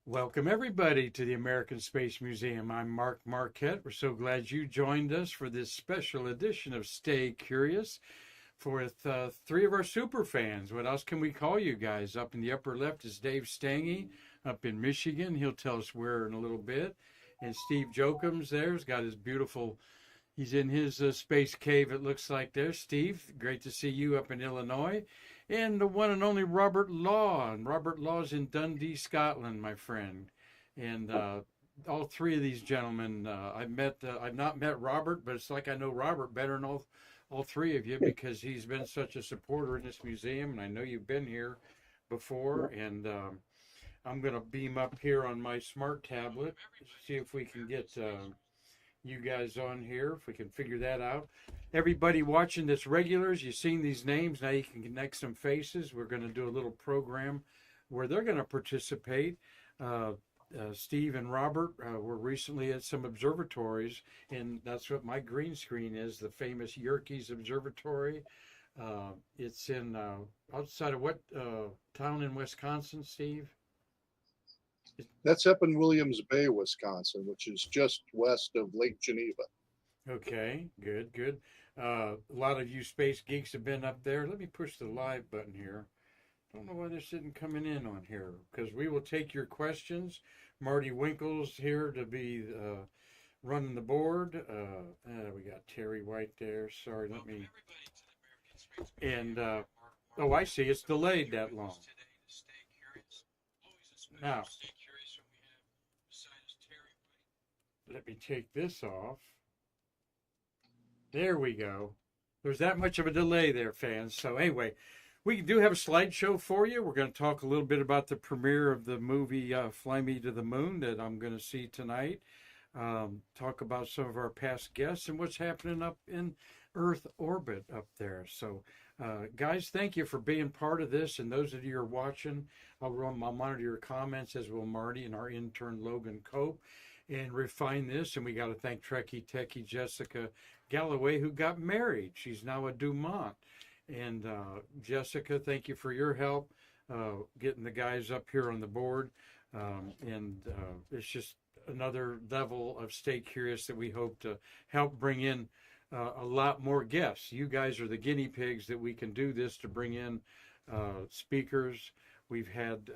Welcome, everybody, to the American Space Museum. I'm Marquette. We're so glad you joined us for this special edition of Stay Curious with three of our super fans. What else can we call you guys? Up in the upper left is Dave Stange up in Michigan. He'll tell us where in a little bit. And Steve Jochums there's got his beautiful, he's in his space cave, it looks like there. Steve, great to see you up in Illinois. And the one and only Robert Law. And Robert Law's in Dundee, Scotland, my friend. And all three of these gentlemen, I've not met Robert, but it's like I know Robert better than all three of you because he's been such a supporter in this museum. And I know you've been here before. And I'm going to beam up here on my smart tablet, see if we can get you guys on here, if we can figure that out. Everybody watching that's regulars, you've seen these names, now you can connect some faces. We're going to do a little program where they're going to participate. Steve and Robert were recently at some observatories, and that's what my green screen is, the famous Yerkes Observatory. It's in outside of what town in Wisconsin, Steve? That's up in Williams Bay, Wisconsin, which is just west of Lake Geneva. Okay, good, good. A lot of you space geeks have been up there. Let me push the live button here. Don't know why this isn't coming in on here because we will take your questions. Marty Winkel's here to be running the board. We got Terry White there. Sorry, let me. And oh, I see. It's delayed that long. Now, let me take this off. There we go. There's that much of a delay there, fans. So anyway, we do have a slideshow for you. We're going to talk a little bit about the premiere of the movie Fly Me to the Moon that I'm going to see tonight. Talk about some of our past guests and what's happening up in Earth orbit up there. So, guys, thank you for being part of this. And those of you who are watching, I'll monitor your comments, as will Marty and our intern Logan Cope, and refine this. And we got to thank Trekkie Techie Jessica Galloway, who got married. She's now a Dumont. And Jessica, thank you for your help getting the guys up here on the board. It's just another level of Stay Curious that we hope to help bring in a lot more guests. You guys are the guinea pigs that we can do this to bring in speakers. We've had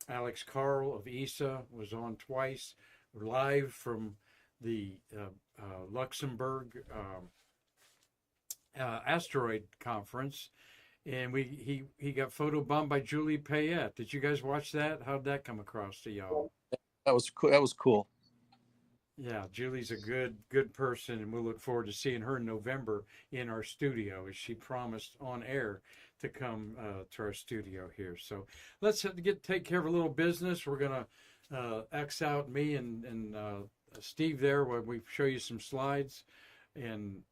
Alex Carl of ESA was on twice, live from the Luxembourg asteroid conference, and he got photobombed by Julie Payette. Did you guys watch that? How'd that come across to y'all? That was cool. That was cool. Yeah, Julie's a good person, and we'll look forward to seeing her in November in our studio, as she promised on air to come to our studio here. So let's take care of a little business. We're gonna X out me and Steve there where we show you some slides, and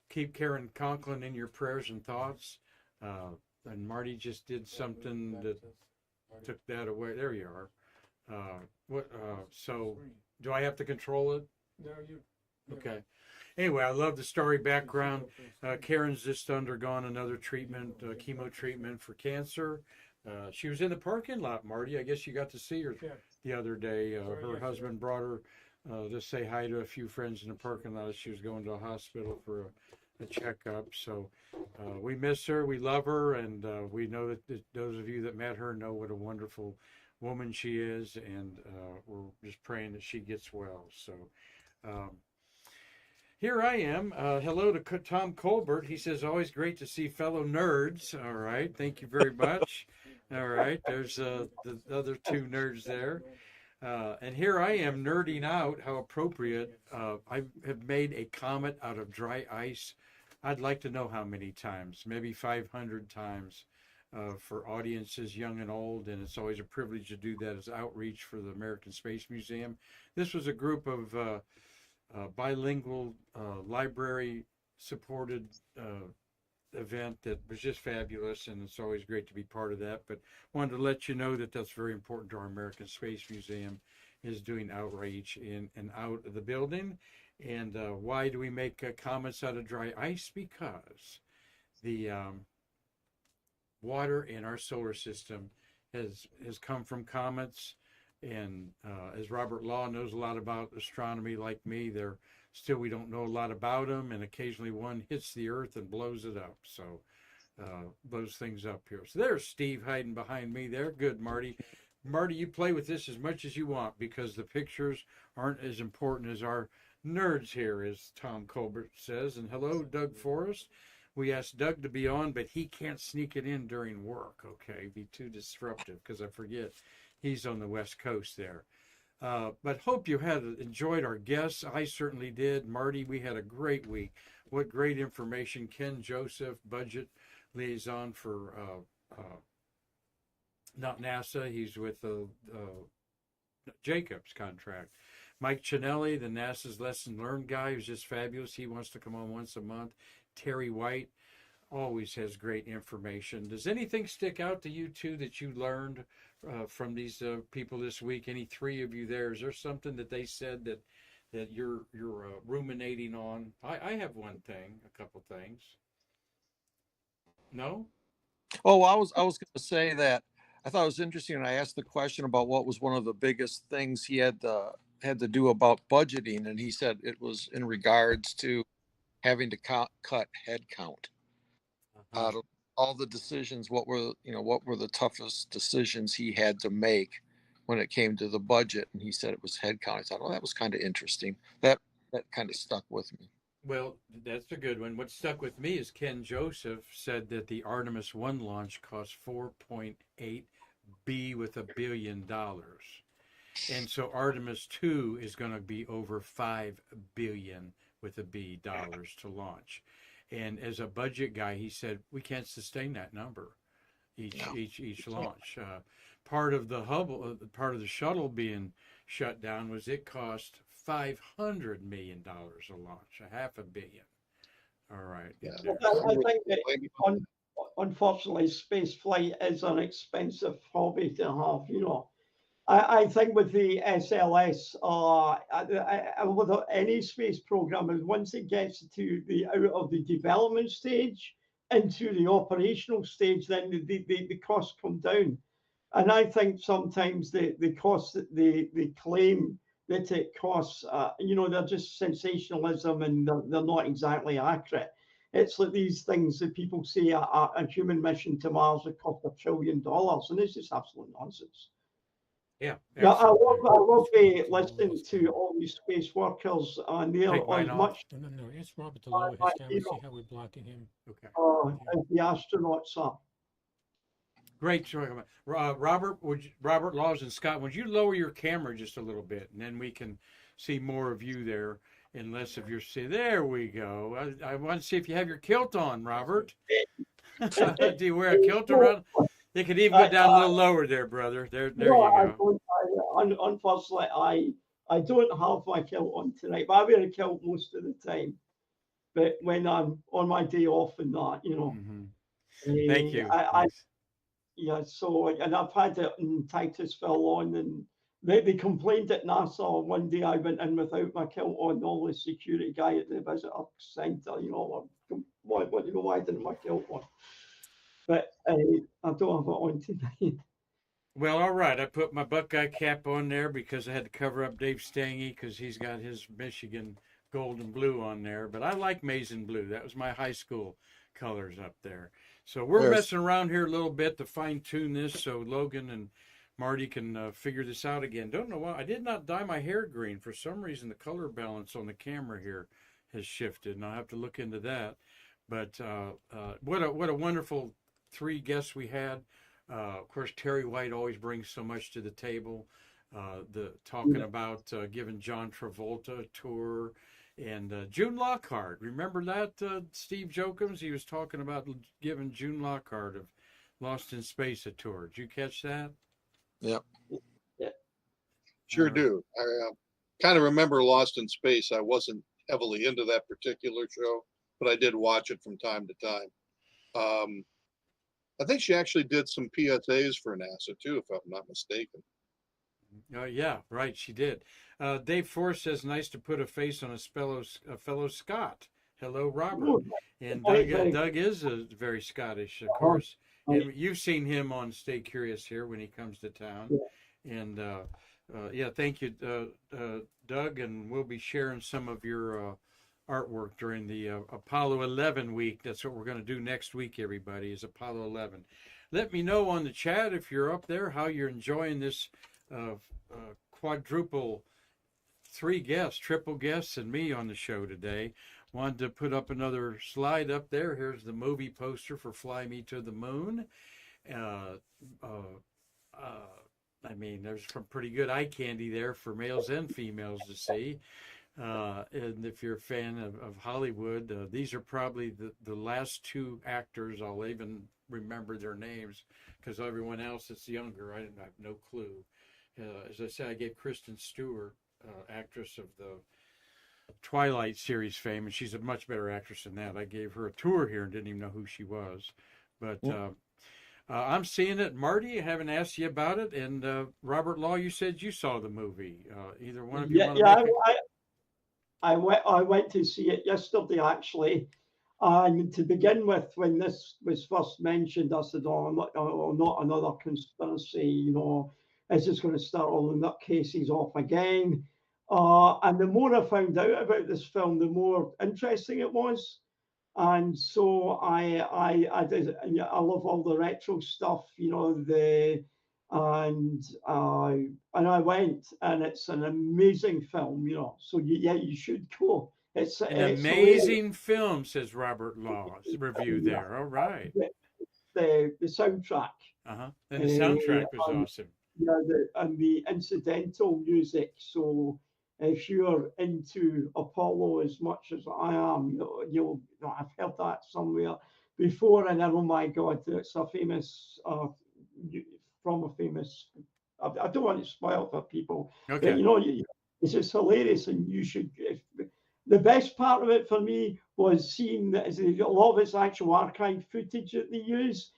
keep Karan Conklin in your prayers and thoughts. And Marty just did something that took that away. There you are. So do I have to control it? No, you. Okay. Anyway, I love the story background. Karen's just undergone another treatment, chemo treatment for cancer. She was in the parking lot, Marty. I guess you got to see her the other day. Her husband brought her to say hi to a few friends in the parking lot as she was going to a hospital for a checkup. So we miss her. We love her. And we know that those of you that met her know what a wonderful woman she is. And we're just praying that she gets well. So here I am. Hello to Tom Colbert. He says, always great to see fellow nerds. All right. Thank you very much. All right. There's the other two nerds there. And here I am nerding out. How appropriate. I have made a comet out of dry ice. I'd like to know how many times, maybe 500 times for audiences young and old. And it's always a privilege to do that as outreach for the American Space Museum. This was a group of bilingual library supported event that was just fabulous, and it's always great to be part of that. But wanted to let you know that that's very important to our American Space Museum, is doing outreach in and out of the building. And why do we make comets out of dry ice? Because the water in our solar system has come from comets, And as Robert Law knows a lot about astronomy like me, we don't know a lot about them, and occasionally one hits the earth and blows it up. So blows things up here. So there's Steve hiding behind me there. Good, Marty. Marty, you play with this as much as you want because the pictures aren't as important as our nerds here, as Tom Colbert says. And hello, Doug Forrest. We asked Doug to be on, but he can't sneak it in during work, okay? Be too disruptive because I forget he's on the West Coast there. But hope you had enjoyed our guests. I certainly did. Marty, we had a great week. What great information. Ken Joseph, budget liaison for not NASA. He's with Jacobs contract. Mike Chinelli, the NASA's lesson learned guy, who's just fabulous. He wants to come on once a month. Terry White always has great information. Does anything stick out to you two that you learned from these people this week? Any three of you there? Is there something that they said that you're ruminating on? I have one thing, a couple things. No? Oh, I was going to say that I thought it was interesting. I asked the question about what was one of the biggest things he had to do about budgeting, and he said it was in regards to having to cut head count. Out of all the decisions, what were the toughest decisions he had to make when it came to the budget? And he said it was head count. I thought, oh, that was kind of interesting. That kind of stuck with me. Well, that's a good one. What stuck with me is Ken Joseph said that the Artemis 1 launch cost $4.8 with $1 billion. And so Artemis 2 is going to be over $5 billion with a B dollars to launch. And as a budget guy, he said, we can't sustain that number each launch. Part of the shuttle being shut down was it cost $500 million a launch, $500 million. All right. Yeah. I think that unfortunately, space flight is an expensive hobby to have. I think with the SLS, with any space program, is once it gets to the out of the development stage into the operational stage, then the costs come down. And I think sometimes the costs that they claim that it costs, they're just sensationalism and they're not exactly accurate. It's like these things that people say a human mission to Mars would cost $1 trillion, and it's just absolute nonsense. Yeah. I love listening to all these space workers, and they're as much. No, it's Robert the lower his camera. See how we're blocking him? Okay. As the astronauts are. Great. Robert Laws and Scott, would you lower your camera just a little bit, and then we can see more of you there and less of your see. There we go. I want to see if you have your kilt on, Robert. Do you wear a kilt around? You could even go down a little lower there, brother. There you go. Unfortunately, I don't have my kilt on tonight, but I wear a kilt most of the time. But when I'm on my day off and that, Mm-hmm. Thank you. So, and I've had it in Titusville on, and they complained at NASA one day I went in without my kilt on. All the security guy at the visitor center, why didn't my kilt on? But I don't have it on tonight. Well, all right. I put my Buckeye cap on there because I had to cover up Dave Stange because he's got his Michigan gold and blue on there. But I like maize and blue. That was my high school colors up there. So we're messing around here a little bit to fine tune this so Logan and Marty can figure this out again. Don't know why. I did not dye my hair green. For some reason, the color balance on the camera here has shifted, and I'll have to look into that. But what a wonderful three guests we had. Of course, Terry White always brings so much to the table. Talking about giving John Travolta a tour, and June Lockhart. Remember that, Steve Jochums? He was talking about giving June Lockhart of Lost in Space a tour. Did you catch that? Yep. Yeah. Sure do. I kind of remember Lost in Space. I wasn't heavily into that particular show, but I did watch it from time to time. I think she actually did some PSAs for NASA too, if I'm not mistaken. Yeah, right. She did. Dave Forrest says, "Nice to put a face on a fellow Scot." Hello, Robert. And Doug is very Scottish, of course. And you've seen him on Stay Curious here when he comes to town. And yeah, thank you, Doug. And we'll be sharing some of your artwork during the Apollo 11 week. That's what we're going to do next week, everybody, is Apollo 11. Let me know on the chat if you're up there how you're enjoying this quadruple, three guests, triple guests, and me on the show today. Wanted to put up another slide up there. Here's the movie poster for Fly Me to the Moon. I mean, there's some pretty good eye candy there for males and females to see. And if you're a fan of Hollywood, these are probably the last two actors. I'll even remember their names because everyone else that's younger, I have no clue. As I said, I gave Kristen Stewart, actress of the Twilight series fame, and she's a much better actress than that. I gave her a tour here and didn't even know who she was. But I'm seeing it. Marty, I haven't asked you about it. And Robert Law, you said you saw the movie. Either one of you want to make it? I went to see it yesterday, actually. And to begin with, when this was first mentioned, I said, oh, not another conspiracy, you know, is this going to start all the nutcases off again? And the more I found out about this film, the more interesting it was. And so I love all the retro stuff, you know, and I went, and it's an amazing film, you know. So you should go. It's an amazing film, says Robert Law's review there. All right. The soundtrack. And the soundtrack was awesome. Yeah, and the incidental music. So if you're into Apollo as much as I am, you'll I've heard that somewhere before, and then, oh my God, it's a famous from a famous. I don't want to spoil for people, okay. But you know, it's just hilarious, and you should. The best part of it for me was seeing that a lot of it's actual archive footage that they use.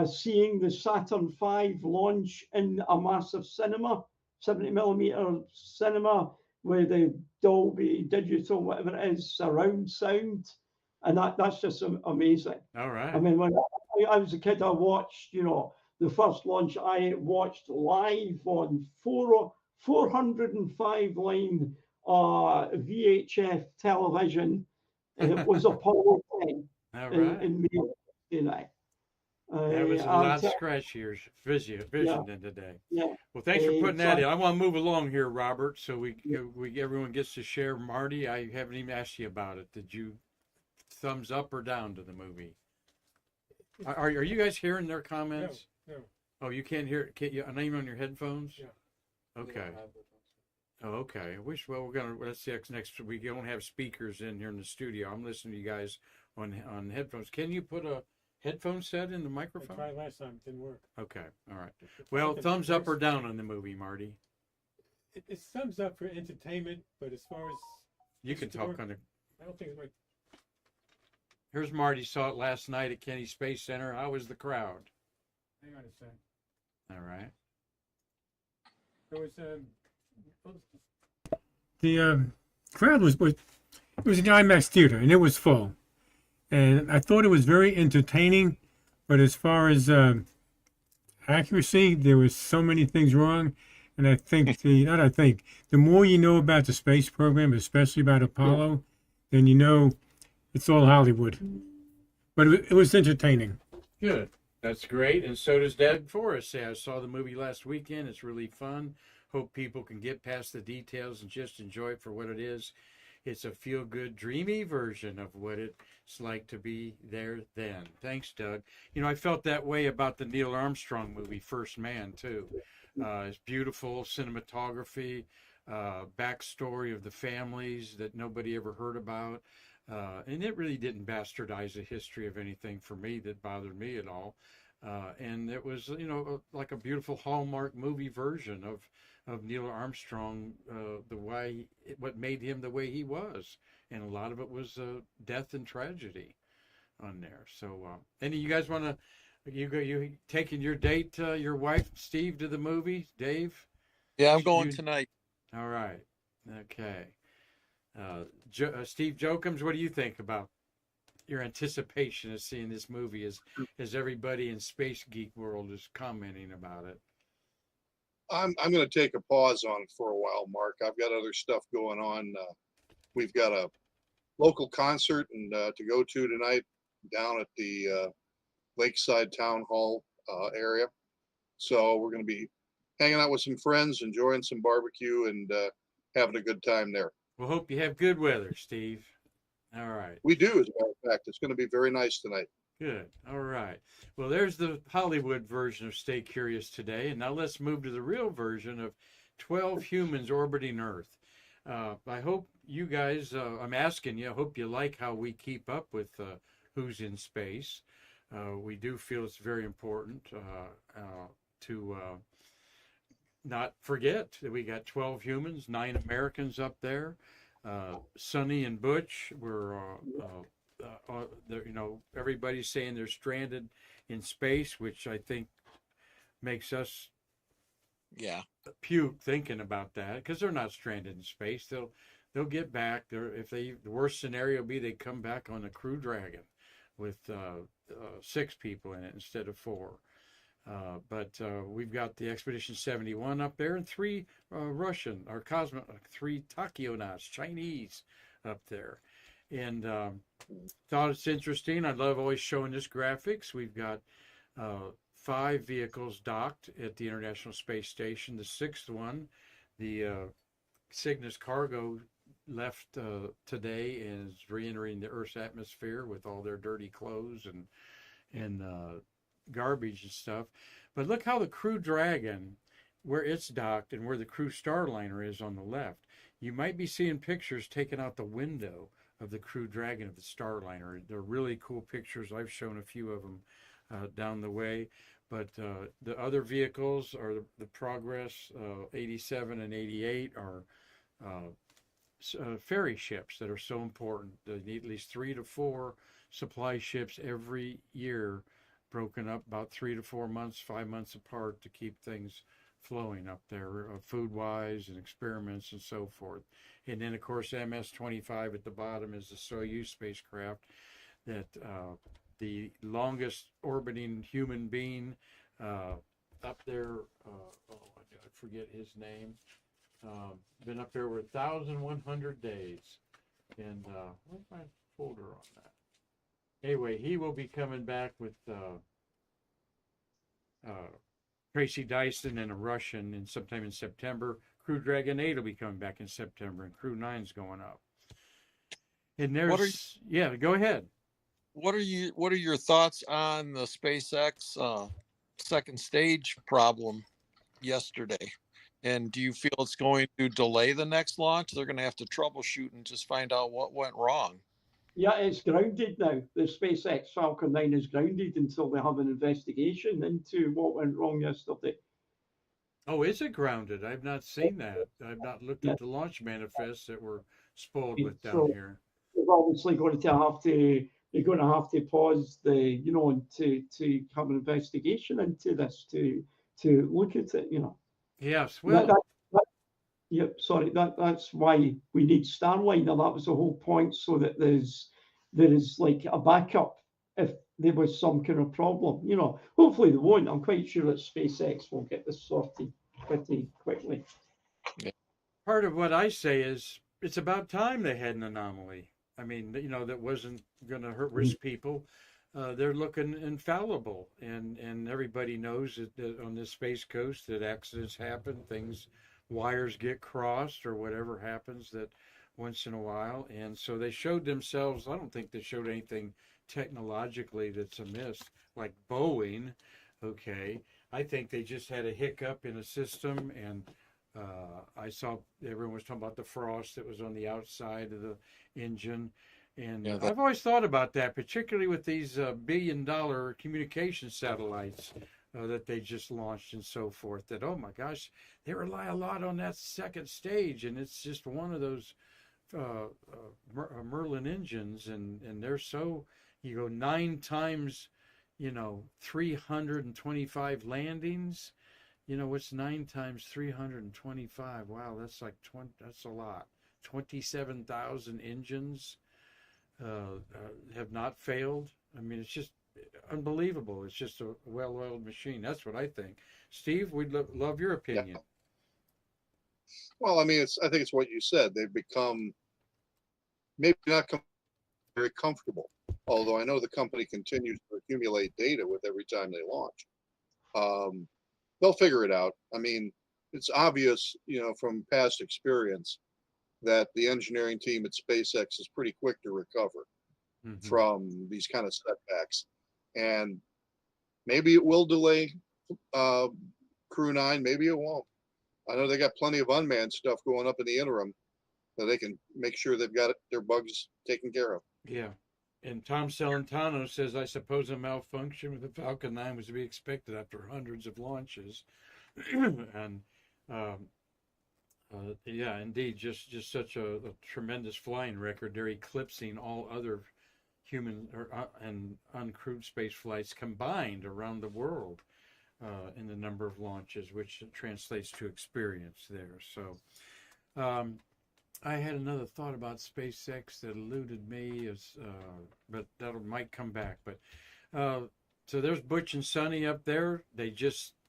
Seeing the Saturn V launch in a massive cinema, 70mm cinema, with the Dolby Digital, whatever it is, surround sound, and that's just amazing. All right. I mean, when I was a kid, I watched, you know, the first launch I watched live on 405 line VHF television, and it was Apollo 10 in May of 1969. That was a lot scratchier vision than today. Yeah. Well, thanks for putting that in. I want to move along here, Robert, so we everyone gets to share. Marty, I haven't even asked you about it. Did you thumbs up or down to the movie? Are you guys hearing their comments? No. Oh, you can't hear it? Can't you? Not even on your headphones? Yeah. Okay. Oh, okay. I wish. Well, let's see next. We don't have speakers in here in the studio. I'm listening to you guys on headphones. Can you put a headphone set in the microphone? I tried last time, it didn't work. Okay, all right. Well, thumbs up or down on the movie, Marty? It's thumbs up for entertainment, but as far as you can talk on it. I don't think it's right. Here's Marty. Saw it last night at Kennedy Space Center. How was the crowd? Hang on a second. All right. There was the crowd was it was an IMAX theater, and it was full. And I thought it was very entertaining, but as far as accuracy, there was so many things wrong. And I think the more you know about the space program, especially about Apollo, then you know it's all Hollywood. But it was entertaining. Good. That's great. And so does Dad Forrest say. I saw the movie last weekend. It's really fun. Hope people can get past the details and just enjoy it for what it is. It's a feel-good, dreamy version of what it's like to be there then. Thanks, Doug. You know, I felt that way about the Neil Armstrong movie, First Man, too. It's beautiful cinematography, backstory of the families that nobody ever heard about. And it really didn't bastardize the history of anything for me that bothered me at all. And it was, you know, like a beautiful Hallmark movie version of Neil Armstrong, what made him the way he was. And a lot of it was death and tragedy on there. So any of you guys want to, you taking your date, your wife, Steve, to the movie? Dave? Yeah, I'm going tonight. All right. Okay. Steve Jochums, what do you think about your anticipation of seeing this movie as everybody in Space Geek world is commenting about it? I'm going to take a pause on it for a while, Mark. I've got other stuff going on. We've got a local concert and to go to tonight down at the Lakeside Town Hall area. So we're going to be hanging out with some friends, enjoying some barbecue, and having a good time there. We'll hope you have good weather, Steve. All right. We do, as a matter of fact. It's going to be very nice tonight. Good. All right. Well, there's the Hollywood version of Stay Curious today. And now let's move to the real version of 12 humans orbiting Earth. I hope you guys, I'm asking you, I hope you like how we keep up with who's in space. We do feel it's very important to not forget that we got 12 humans, 9 Americans up there. Sonny and Butch were, everybody's saying they're stranded in space, which I think makes us puke thinking about that, because they're not stranded in space. They'll get back. The worst scenario would be they come back on a Crew Dragon with 6 people in it instead of 4. But we've got the Expedition 71 up there, and 3 Russian or 3 Takyonauts, Chinese, up there. And thought it's interesting. I love always showing this graphics. We've got 5 vehicles docked at the International Space Station. The 6th one, the Cygnus Cargo, left today and is re-entering the Earth's atmosphere with all their dirty clothes and garbage and stuff. But look how the Crew Dragon, where it's docked and where the Crew Starliner is on the left. You might be seeing pictures taken out the window of the Crew Dragon of the Starliner. They're really cool pictures. I've shown a few of them down the way. But the other vehicles are the Progress 87 and 88 are ferry ships that are so important. They need at least 3 to 4 supply ships every year, broken up about 3 to 4 months, 5 months apart, to keep things flowing up there, food-wise and experiments and so forth. And then, of course, MS-25 at the bottom is the Soyuz spacecraft that the longest orbiting human being up there, I forget his name, been up there with 1,100 days. And where's my folder on that? Anyway, he will be coming back with Tracy Dyson and a Russian in sometime in September. Crew Dragon 8 will be coming back in September, and Crew 9's going up. And there's go ahead. What are your thoughts on the SpaceX second stage problem yesterday? And do you feel it's going to delay the next launch? They're going to have to troubleshoot and just find out what went wrong. Yeah, it's grounded now. The SpaceX Falcon 9 is grounded until they have an investigation into what went wrong yesterday. Oh, is it grounded? I've not seen that. I've not looked at the launch manifests that we're spoiled with down here. They're obviously going to have to. They're going to have to pause to have an investigation into this to look at it. Yes. Well. That's why we need Starliner. That was the whole point, so that there is like a backup if there was some kind of problem. Hopefully they won't. I'm quite sure that SpaceX will get this sorted pretty quickly. Part of what I say is it's about time they had an anomaly. I mean, that wasn't going to risk people. They're looking infallible, and everybody knows that on this Space Coast that accidents happen, wires get crossed or whatever happens that once in a while. And so they showed themselves. I don't think they showed anything technologically that's amiss, like Boeing. Okay. I think they just had a hiccup in a system, and I saw everyone was talking about the frost that was on the outside of the engine. And I've always thought about that, particularly with these billion-dollar communication satellites that they just launched and so forth, that, oh my gosh, they rely a lot on that second stage, and it's just one of those Merlin engines, and they're so, 9 times, 325 landings. What's 9 times 325? Wow, that's like that's a lot. 27,000 engines have not failed. I mean, it's just unbelievable. It's just a well-oiled machine. That's what I think. Steve, we'd love your opinion. Well, I mean, I think it's what you said. They've become maybe not very comfortable, although I know the company continues to accumulate data with every time they launch. They'll figure it out. I mean, it's obvious, from past experience that the engineering team at SpaceX is pretty quick to recover from these kind of setbacks. And maybe it will delay Crew 9, maybe it won't. I know they got plenty of unmanned stuff going up in the interim that they can make sure they've got their bugs taken care of. Yeah. And Tom Celentano says, I suppose a malfunction with the Falcon 9 was to be expected after hundreds of launches. And yeah, indeed, just such a tremendous flying record. They're eclipsing all other human and uncrewed space flights combined around the world in the number of launches, which translates to experience there. So I had another thought about SpaceX that eluded me, but that might come back. But so there's Butch and Sonny up there. They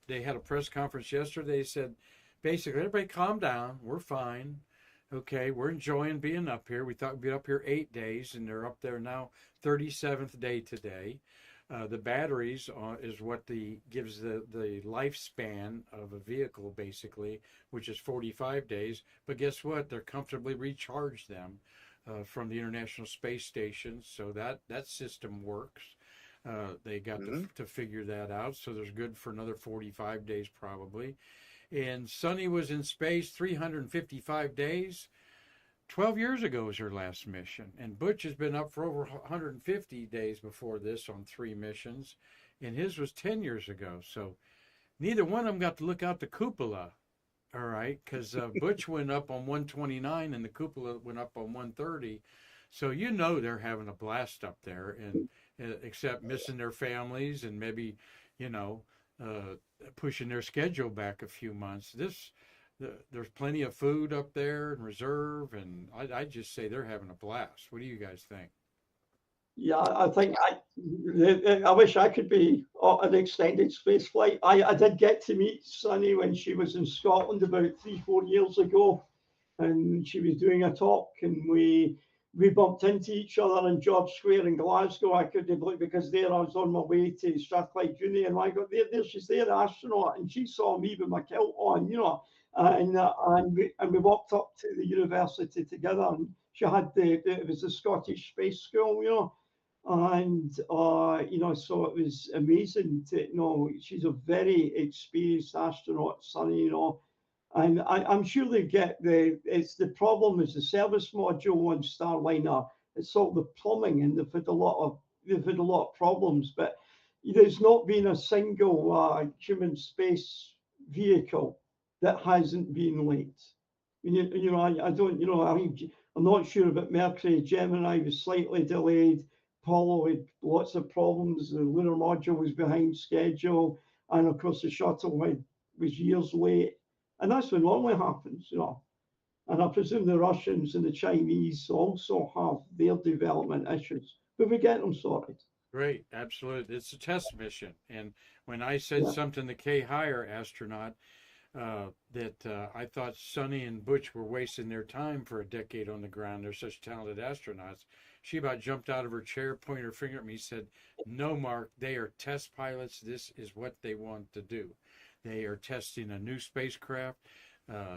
had a press conference yesterday. They said, basically, everybody calm down. We're fine. Okay, we're enjoying being up here. We thought we'd be up here 8 days, and they're up there now, 37th day today. The batteries is what gives the lifespan of a vehicle, basically, which is 45 days. But guess what? They're comfortably recharged them from the International Space Station, so that system works. They got to figure that out, so there's good for another 45 days probably. And Sonny was in space 355 days. 12 years ago was her last mission. And Butch has been up for over 150 days before this on 3 missions. And his was 10 years ago. So neither one of them got to look out the cupola. All right. Because Butch went up on 129 and the cupola went up on 130. So they're having a blast up there, and except missing their families and maybe, pushing their schedule back a few months. There's plenty of food up there in reserve, and I just say they're having a blast. What do you guys think? Yeah, I think I wish I could be on an extended space flight. I did get to meet Sunny when she was in Scotland about 3-4 years ago, and she was doing a talk, and we bumped into each other in George Square in Glasgow. I couldn't believe, because there I was on my way to Strathclyde Uni, and I got there she's there, the astronaut, and she saw me with my kilt on, and we walked up to the university together, and she had it was the Scottish Space School, and so it was amazing to know she's a very experienced astronaut, Sunny, and I'm sure they get the problem is the service module on Starliner. It's sort of the plumbing, and they've had a lot of problems, but there's not been a single human space vehicle that hasn't been late. I don't, I'm not sure about Mercury. Gemini was slightly delayed. Apollo had lots of problems. The lunar module was behind schedule, and of course the shuttle was years late. And that's what normally happens, And I presume the Russians and the Chinese also have their development issues, but we get them sorted. Great, absolutely. It's a test mission. And when I said something to Kay Hire astronaut, that I thought Sonny and Butch were wasting their time for a decade on the ground. They're such talented astronauts. She about jumped out of her chair, pointed her finger at me, said, "No, Mark, they are test pilots. This is what they want to do. They are testing a new spacecraft.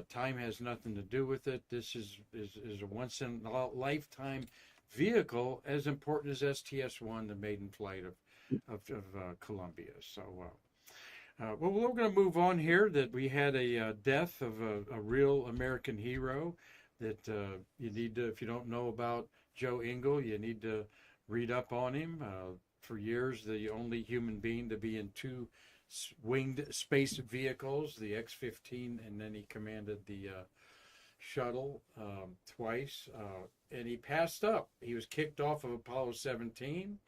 Time has nothing to do with it. This is a once-in-a-lifetime vehicle, as important as STS-1, the maiden flight of Columbia." So, well, we're going to move on here. That we had a death of a real American hero. That you need to, if you don't know about Joe Engel, you need to read up on him. For years, the only human being to be in 2 winged space vehicles, the X-15, and then he commanded the shuttle twice, and he passed up. He was kicked off of Apollo 17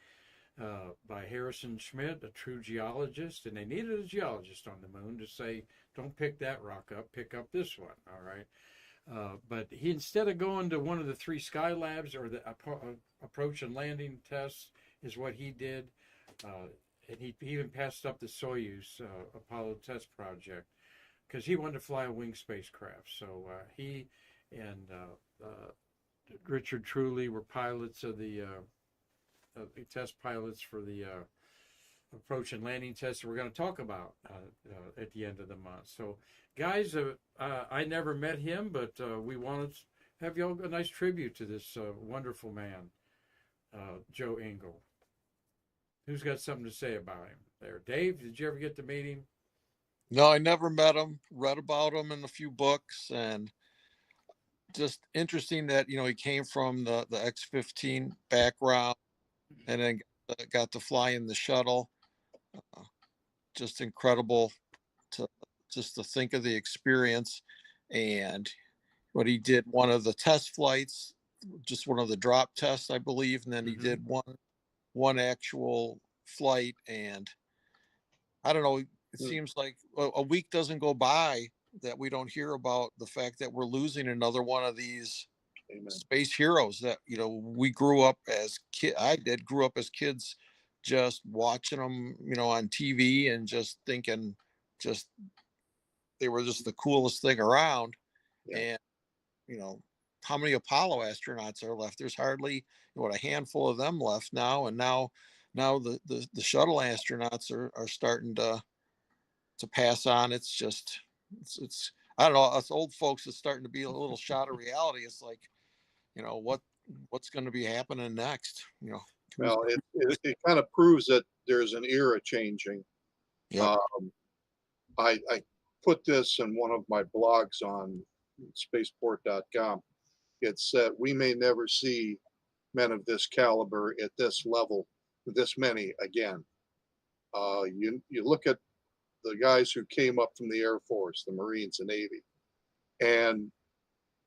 by Harrison Schmitt, a true geologist, and they needed a geologist on the moon to say, don't pick that rock up, pick up this one, all right? But he, instead of going to one of the 3 Skylabs or the approach and landing tests, is what he did. And he even passed up the Soyuz Apollo test project because he wanted to fly a winged spacecraft. So he and Richard Truly were pilots of the test pilots for the approach and landing test we're going to talk about at the end of the month. So, guys, I never met him, but we wanted to have y'all a nice tribute to this wonderful man, Joe Engel. Who's got something to say about him there? Dave, did you ever get to meet him? No, I never met him. Read about him in a few books, and just interesting that he came from the X-15 background, and then got to fly in the shuttle. Just incredible to think of the experience, and what he did. One of the test flights, just one of the drop tests, I believe, and then he did one actual flight, and I don't know. It seems like a week doesn't go by that we don't hear about the fact that we're losing another one of these space heroes that we grew up as grew up as kids, just watching them on TV and just thinking they were just the coolest thing around. And how many Apollo astronauts are left? There's hardly a handful of them left now, and now the shuttle astronauts are starting to pass on. It's I don't know, us old folks is starting to be a little shot of reality. It's like, what's going to be happening next? Well, it kind of proves that there's an era changing. Yep. I put this in one of my blogs on spaceport.com. It said we may never see men of this caliber at this level, this many again. You look at the guys who came up from the Air Force, the Marines and Navy, and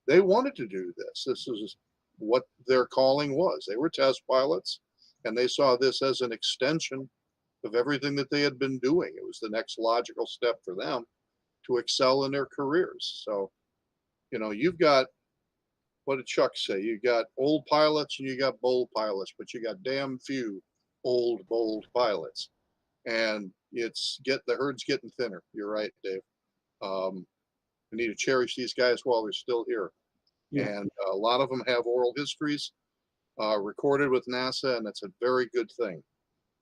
they wanted to do this. This is what their calling was. They were test pilots, and they saw this as an extension of everything that they had been doing. It was the next logical step for them to excel in their careers. So, you've got, what did Chuck say? You got old pilots and you got bold pilots, but you got damn few old, bold pilots. And the herd's getting thinner. You're right, Dave. We need to cherish these guys while they're still here. Yeah. And a lot of them have oral histories recorded with NASA, and that's a very good thing.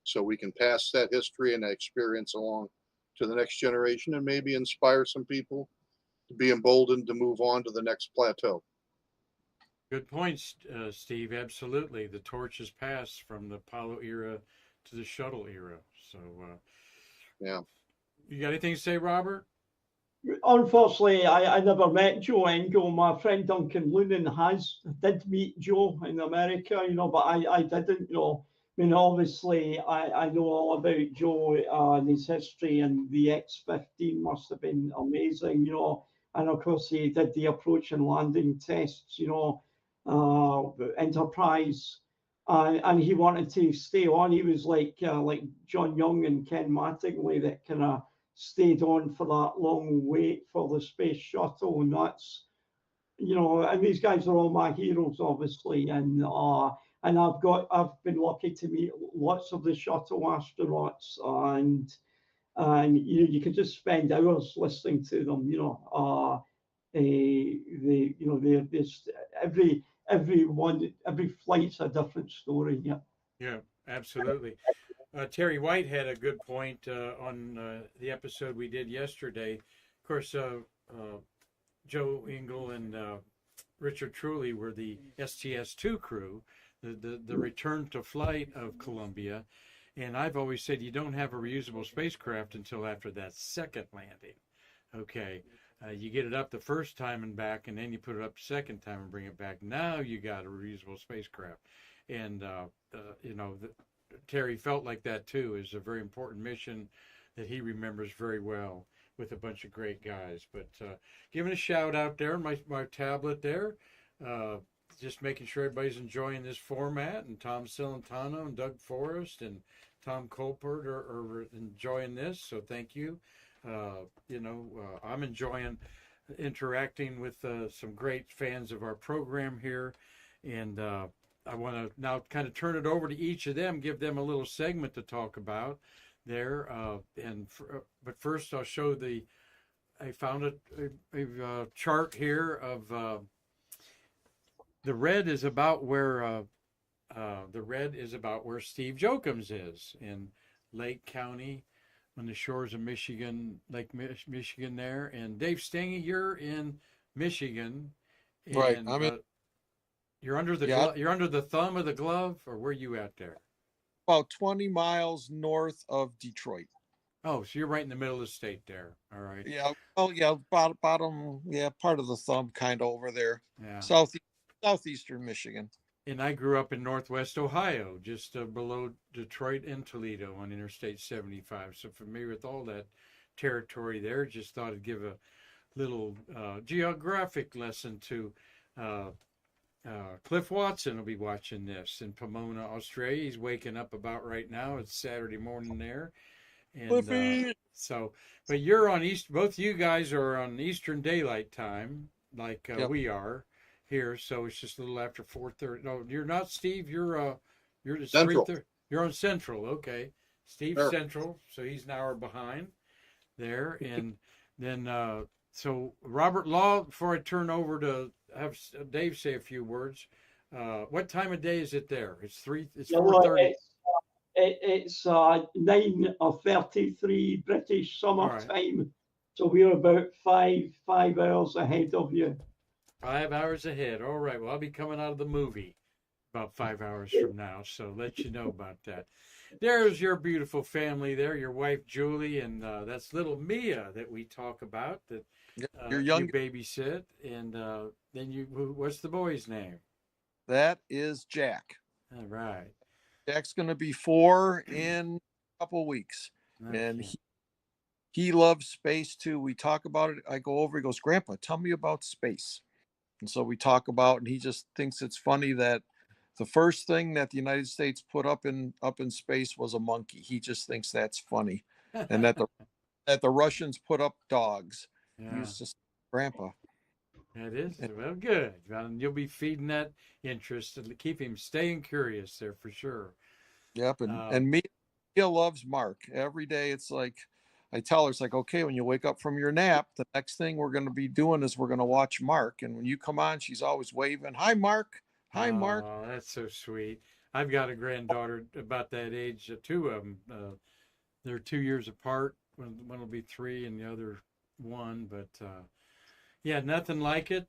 So we can pass that history and that experience along to the next generation and maybe inspire some people to be emboldened to move on to the next plateau. Good points, Steve. Absolutely. The torch is passed from the Apollo era to the shuttle era. So, yeah. You got anything to say, Robert? Unfortunately, I never met Joe Engel. My friend Duncan Loonan did meet Joe in America, but I didn't, I mean, obviously, I know all about Joe and his history, and the X-15 must have been amazing, and of course he did the approach and landing tests, Enterprise, and he wanted to stay on. He was like John Young and Ken Mattingly that kind of stayed on for that long wait for the space shuttle, and that's, and these guys are all my heroes, obviously, and I've been lucky to meet lots of the shuttle astronauts, and you could just spend hours listening to them. They're just every flight's a different story. Yeah. Yeah, absolutely. Terry White had a good point on the episode we did yesterday. Of course, Joe Engel and Richard Truly were the STS-2 crew, the return to flight of Columbia. And I've always said you don't have a reusable spacecraft until after that second landing. Okay, you get it up the first time and back, and then you put it up the second time and bring it back. Now you got a reusable spacecraft. And, Terry felt like that too. Is a very important mission that he remembers very well with a bunch of great guys. But giving a shout out there on my tablet there, just making sure everybody's enjoying this format, and Tom Celentano and Doug Forrest and Tom Colpert are enjoying this. So thank you. I'm enjoying interacting with some great fans of our program here, and I want to now kind of turn it over to each of them, give them a little segment to talk about there. But first, I'll show I found a chart here of the red is about where Steve Jochums is in Lake County, on the shores of Michigan, Michigan there. And Dave Stange, you're in Michigan, Right. and I mean, you're under the yeah, you're under the thumb of the glove, or where you at there? about 20 miles north of Detroit. Oh, so you're right in the middle of the state there. All right. Yeah. Oh, yeah. Bottom. Yeah. Part of the thumb, kind of over there. Yeah. Southeastern Michigan. And I grew up in Northwest Ohio, just below Detroit and Toledo on Interstate 75. So familiar with all that territory there. Just thought I'd give a little geographic lesson to Cliff Watson. Will be watching this in Pomona, Australia. He's waking up about right now. It's Saturday morning there. And but you're on both you guys are on Eastern Daylight Time, like Yep. we are here. So it's just a little after 4:30. No, you're not, Steve. You're just Central. 3:30. You're on Central. Okay. Steve's Sure. Central, so he's an hour behind there. And then so Robert Law, before I turn over to have Dave say a few words, what time of day is it there? It's 4:30. It's 9:33 British summer All right. time. So we're about five hours ahead of you. 5 hours ahead. All right. Well, I'll be coming out of the movie about 5 hours from now, so let you know about that. There's your beautiful family there, your wife Julie, and that's little Mia that we talk about that Your young. you babysit. And then what's the boy's name? That is Jack. All right. Jack's going to be 4 in a couple weeks, and Okay. he loves space too. We talk about it. I go over. He goes, "Grandpa, tell me about space." And so we talk about, and he just thinks it's funny that the first thing that the United States put up in space was a monkey. He just thinks that's funny, and that the Russians put up dogs. He Yeah. was just, "Grandpa." That is well, good. Well, you'll be feeding that interest and keep him staying curious there for sure. Yep, and Mia loves Mark. Every day it's like, I tell her, it's like, okay, when you wake up from your nap, the next thing we're going to be doing is we're going to watch Mark. And when you come on, she's always waving, "Hi, Mark. Hi, Mark." Oh, that's so sweet. I've got a granddaughter about that age, two of them. They're 2 years apart. One will be 3 and the other 1. But yeah, nothing like it.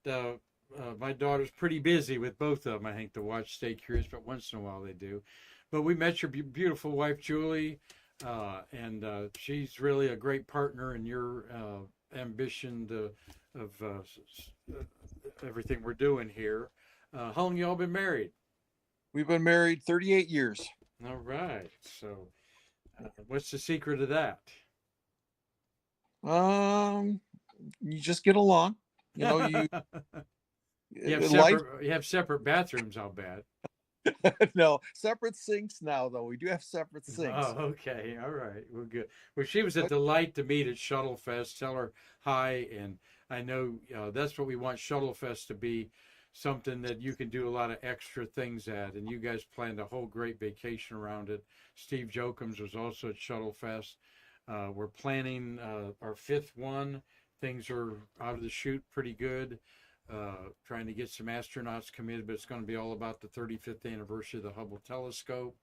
My daughter's pretty busy with both of them, I think, to watch Stay Curious, but once in a while they do. But we met your beautiful wife, Julie, and she's really a great partner in your ambition of everything we're doing here. How long y'all been married? We've been married 38 years. All right. So what's the secret of that? You just get along. You know, you have separate bathrooms, I'll bet. No, separate sinks now, though. We do have separate sinks. Oh, okay. All right. Well, good. Well, she was a delight to meet at Shuttlefest. Tell her hi. And I know that's what we want Shuttlefest to be, something that you can do a lot of extra things at. And you guys planned a whole great vacation around it. Steve Jochums was also at Shuttlefest. We're planning our 5th one. Things are out of the chute pretty good. Trying to get some astronauts committed, but it's going to be all about the 35th anniversary of the Hubble telescope,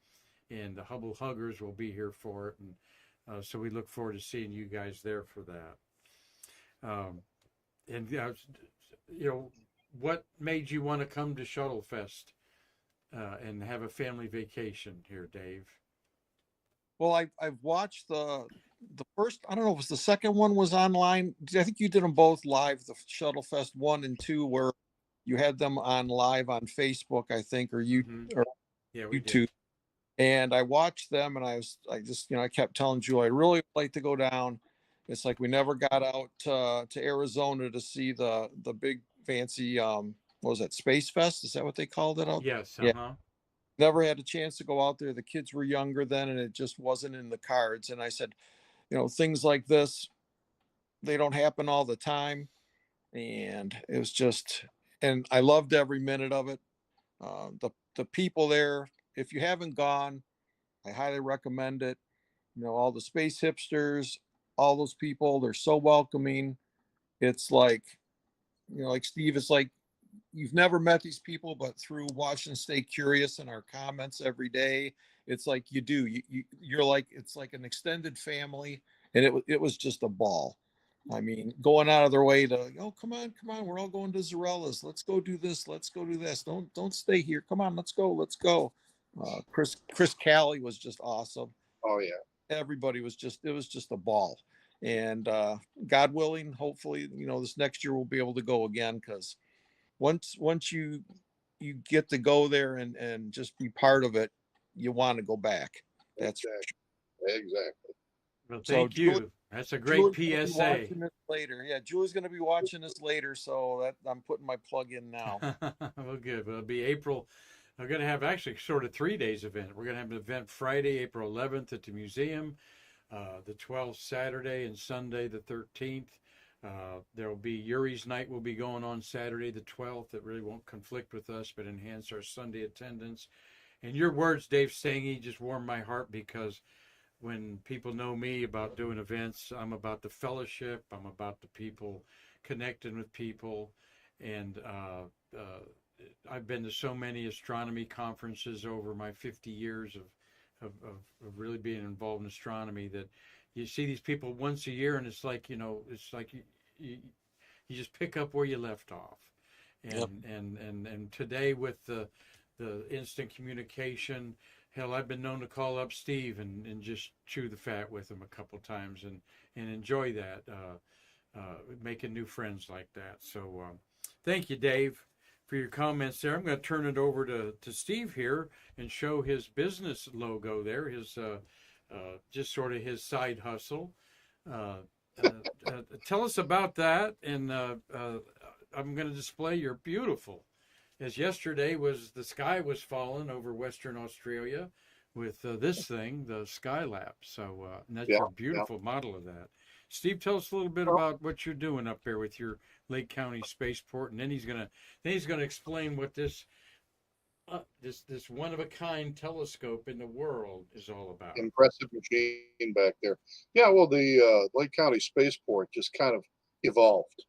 and the Hubble Huggers will be here for it, and so we look forward to seeing you guys there for that. And you know, what made you want to come to Shuttlefest and have a family vacation here, Dave? Well, I've watched the first, I don't know if it was the second one was online. I think you did them both live, the Shuttlefest 1 and 2, where you had them on live on Facebook, I think, or Yeah, we YouTube. did. And I watched them, and I just, I kept telling Julie, I'd really like to go down. It's like we never got out to Arizona to see the big fancy, what was that, Space Fest? Is that what they called it out? Yes. Yeah. Never had a chance to go out there. The kids were younger then, and it just wasn't in the cards. And I said, things like this, they don't happen all the time. And it was just, and I loved every minute of it. The people there, if you haven't gone, I highly recommend it. You know, all the space hipsters, all those people, they're so welcoming. It's like, you know, like Steve, it's like you've never met these people, but through watching Stay Curious and our comments every day, it's like you do. You're like, it's like an extended family, and it was just a ball. I mean, going out of their way to, oh, come on, we're all going to Zarella's. Let's go do this. Let's go do this. Don't stay here. Come on, let's go. Chris Callie was just awesome. Oh yeah. Everybody was just, it was just a ball. And God willing, hopefully, you know, this next year we'll be able to go again, because once you get to go there and just be part of it, you want to go back. That's Exactly. Well, So, thank you. Julie- That's a great Julie's gonna be PSA. watching this later. Yeah, Julie's going to be watching this later, so that I'm putting my plug in now. Well, good. Well, it'll be April. We're going to have actually sort of 3 days event. We're going to have an event Friday, April 11th at the museum, the 12th Saturday, and Sunday the 13th. There will be Yuri's night will be going on Saturday the 12th. It really won't conflict with us, but enhance our Sunday attendance. And your words, Dave Stange, just warmed my heart, because when people know me about doing events, I'm about the fellowship. I'm about the people, connecting with people. And I've been to so many astronomy conferences over my 50 years of really being involved in astronomy, that you see these people once a year, and it's like, you know, it's like you just pick up where you left off. And Yep. and today with the instant communication, hell, I've been known to call up Steve and just chew the fat with him a couple times and enjoy that, making new friends like that. So thank you, Dave, for your comments there. I'm going to turn it over to Steve here and show his business logo there, his just sort of his side hustle. Tell us about that, and I'm going to display your beautiful, as yesterday was the sky was falling over Western Australia with this thing, the Skylab. So and that's your beautiful model of that. Steve, tell us a little bit about what you're doing up there with your Lake County Spaceport, and then he's gonna explain what this one of a kind telescope in the world is all about. Impressive machine back there. Yeah, well, the Lake County Spaceport just kind of evolved.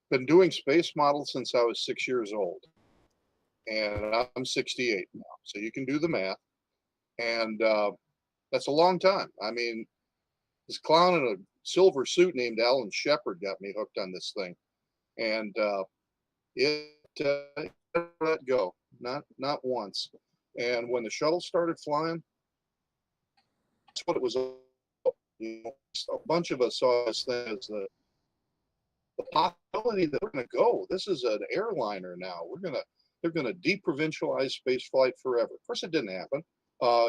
Been doing space models since I was 6 years old, and I'm 68 now, so you can do the math. And that's a long time. I mean, this clown in a silver suit named Alan Shepard got me hooked on this thing, and it never let go, not once. And when the shuttle started flying, that's what it was. You know, a bunch of us saw this thing as the possibility that we're going to go. This is an airliner now. They're going to deprovincialize space flight forever. Of course, it didn't happen.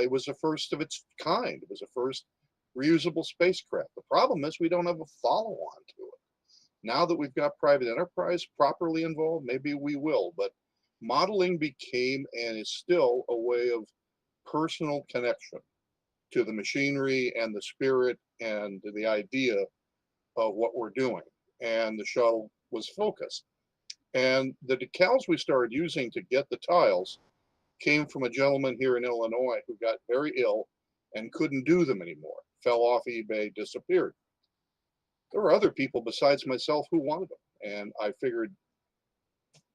It was the first of its kind. It was the first reusable spacecraft. The problem is we don't have a follow-on to it. Now that we've got private enterprise properly involved, maybe we will. But modeling became and is still a way of personal connection to the machinery and the spirit and the idea of what we're doing. And the shuttle was focused. And the decals we started using to get the tiles came from a gentleman here in Illinois who got very ill and couldn't do them anymore, fell off eBay, disappeared. There were other people besides myself who wanted them. And I figured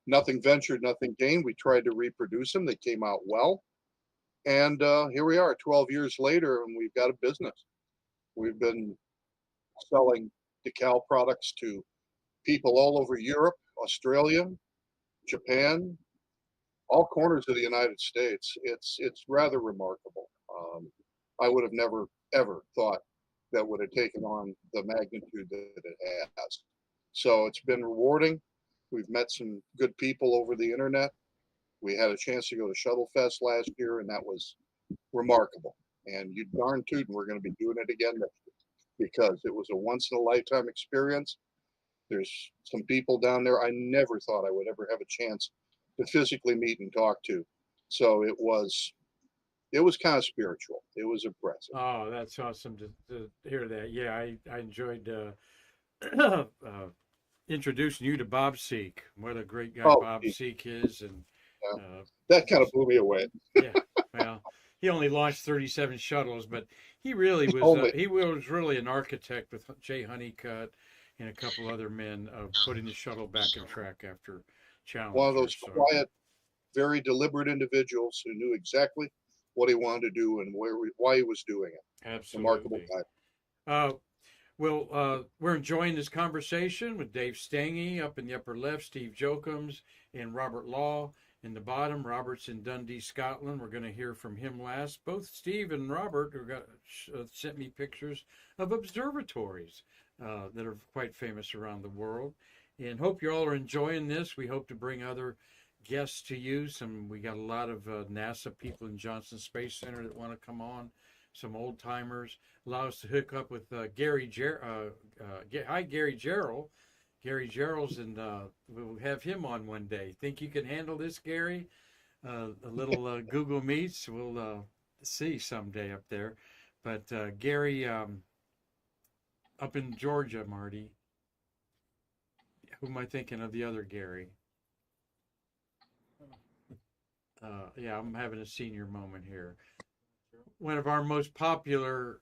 nothing ventured, nothing gained. We tried to reproduce them. They came out well. And here we are 12 years later, and we've got a business. We've been selling decal products to people all over Europe, Australia, Japan, all corners of the United States. It's rather remarkable. I would have never, ever thought that would have taken on the magnitude that it has. So it's been rewarding. We've met some good people over the internet. We had a chance to go to Shuttle Fest last year, and that was remarkable. And you darn tootin', we're going to be doing it again next year, because it was a once in a lifetime experience. There's some people down there I never thought I would ever have a chance to physically meet and talk to. So it was kind of spiritual. It was impressive. Oh, that's awesome to hear that. Yeah, I enjoyed introducing you to Bob Seek. What a great guy Bob geez. Seek is, and That kind of blew me away. Yeah, well, he only launched 37 shuttles, but he really was Only. he was really an architect with Jay Honeycutt and a couple other men of putting the shuttle back on track after One of Challenger. those So quiet, very deliberate individuals who knew exactly what he wanted to do and why he was doing it. Remarkable absolutely. guy. We're enjoying this conversation with Dave Stange up in the upper left, Steve Jochums, and Robert Law in the bottom. Robert's in Dundee, Scotland. We're going to hear from him last. Both Steve and Robert sent me pictures of observatories that are quite famous around the world. And hope you all are enjoying this. We hope to bring other guests to you. We got a lot of NASA people in Johnson Space Center that want to come on. Some old timers. Allow us to hook up with Gary Gerald. Gary Gerald's, and we'll have him on one day. Think you can handle this, Gary? A little Google Meets. We'll see someday up there. But Gary, up in Georgia, Marty. Who am I thinking of? The other Gary. Yeah, I'm having a senior moment here. One of our most popular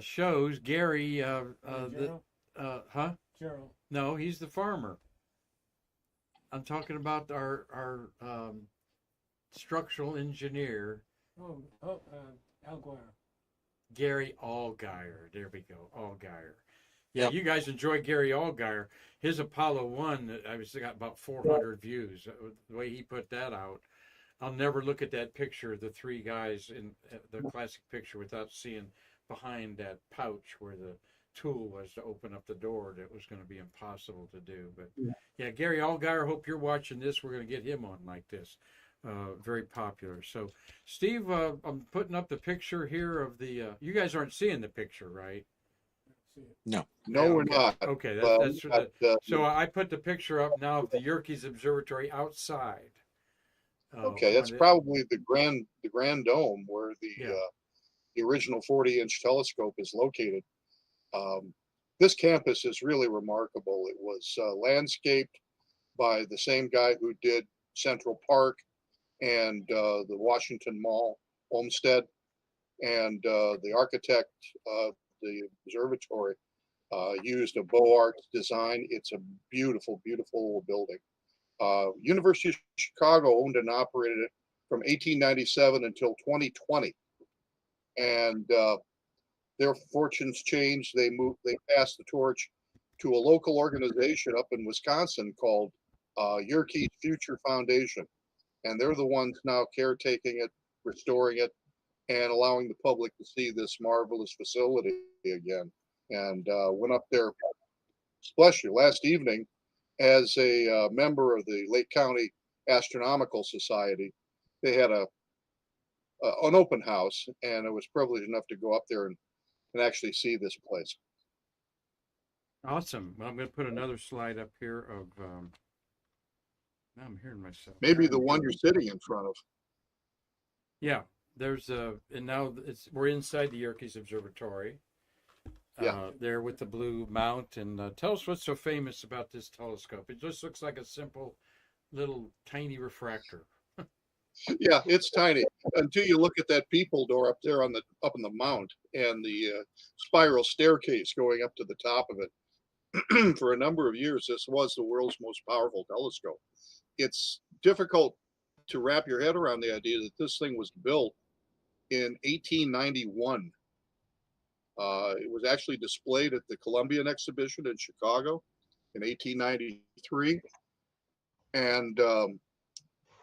shows, Gary. Gerald? Gerald. No, he's the farmer. I'm talking about our structural engineer, Alguire. Gary Allgaier. There we go, Allgaier. Yeah, Yep. you guys enjoy Gary Allgaier. His Apollo 1, I was got about 400 views. The way he put that out. I'll never look at that picture, the three guys in the classic picture, without seeing behind that pouch where the tool was to open up the door. That was going to be impossible to do. But yeah, Gary Allgaier, hope you're watching this. We're going to get him on like this. Very popular. So, Steve, I'm putting up the picture here of the. You guys aren't seeing the picture, right? No. No, Yeah, we're okay. not. Okay, Well, that's so I put the picture up now of the Yerkes Observatory outside. okay, that's probably the Grand Dome where the original 40-inch telescope is located. This campus is really remarkable. It was landscaped by the same guy who did Central Park and the Washington Mall, Olmsted, and the architect of the observatory used a Beaux Arts design. It's a beautiful, beautiful building. University of Chicago owned and operated it from 1897 until 2020, and their fortunes changed. They passed the torch to a local organization up in Wisconsin called Yerkes Future Foundation, and they're the ones now caretaking it, restoring it, and allowing the public to see this marvelous facility again. And went up there, bless you, last evening as a member of the Lake County Astronomical Society. They had an open house, and I was privileged enough to go up there and actually see this place. Awesome. Well, I'm going to put another slide up here of. Now I'm hearing myself. Maybe the one you're sitting in front of. Yeah, there's and now we're inside the Yerkes Observatory. Yeah. There with the blue mount, and tell us what's so famous about this telescope. It just looks like a simple, little, tiny refractor. Yeah, it's tiny until you look at that peephole door up there up in the mount and the spiral staircase going up to the top of it. For a number of years, this was the world's most powerful telescope. It's difficult to wrap your head around the idea that this thing was built in 1891. It was actually displayed at the Columbian Exhibition in Chicago in 1893. And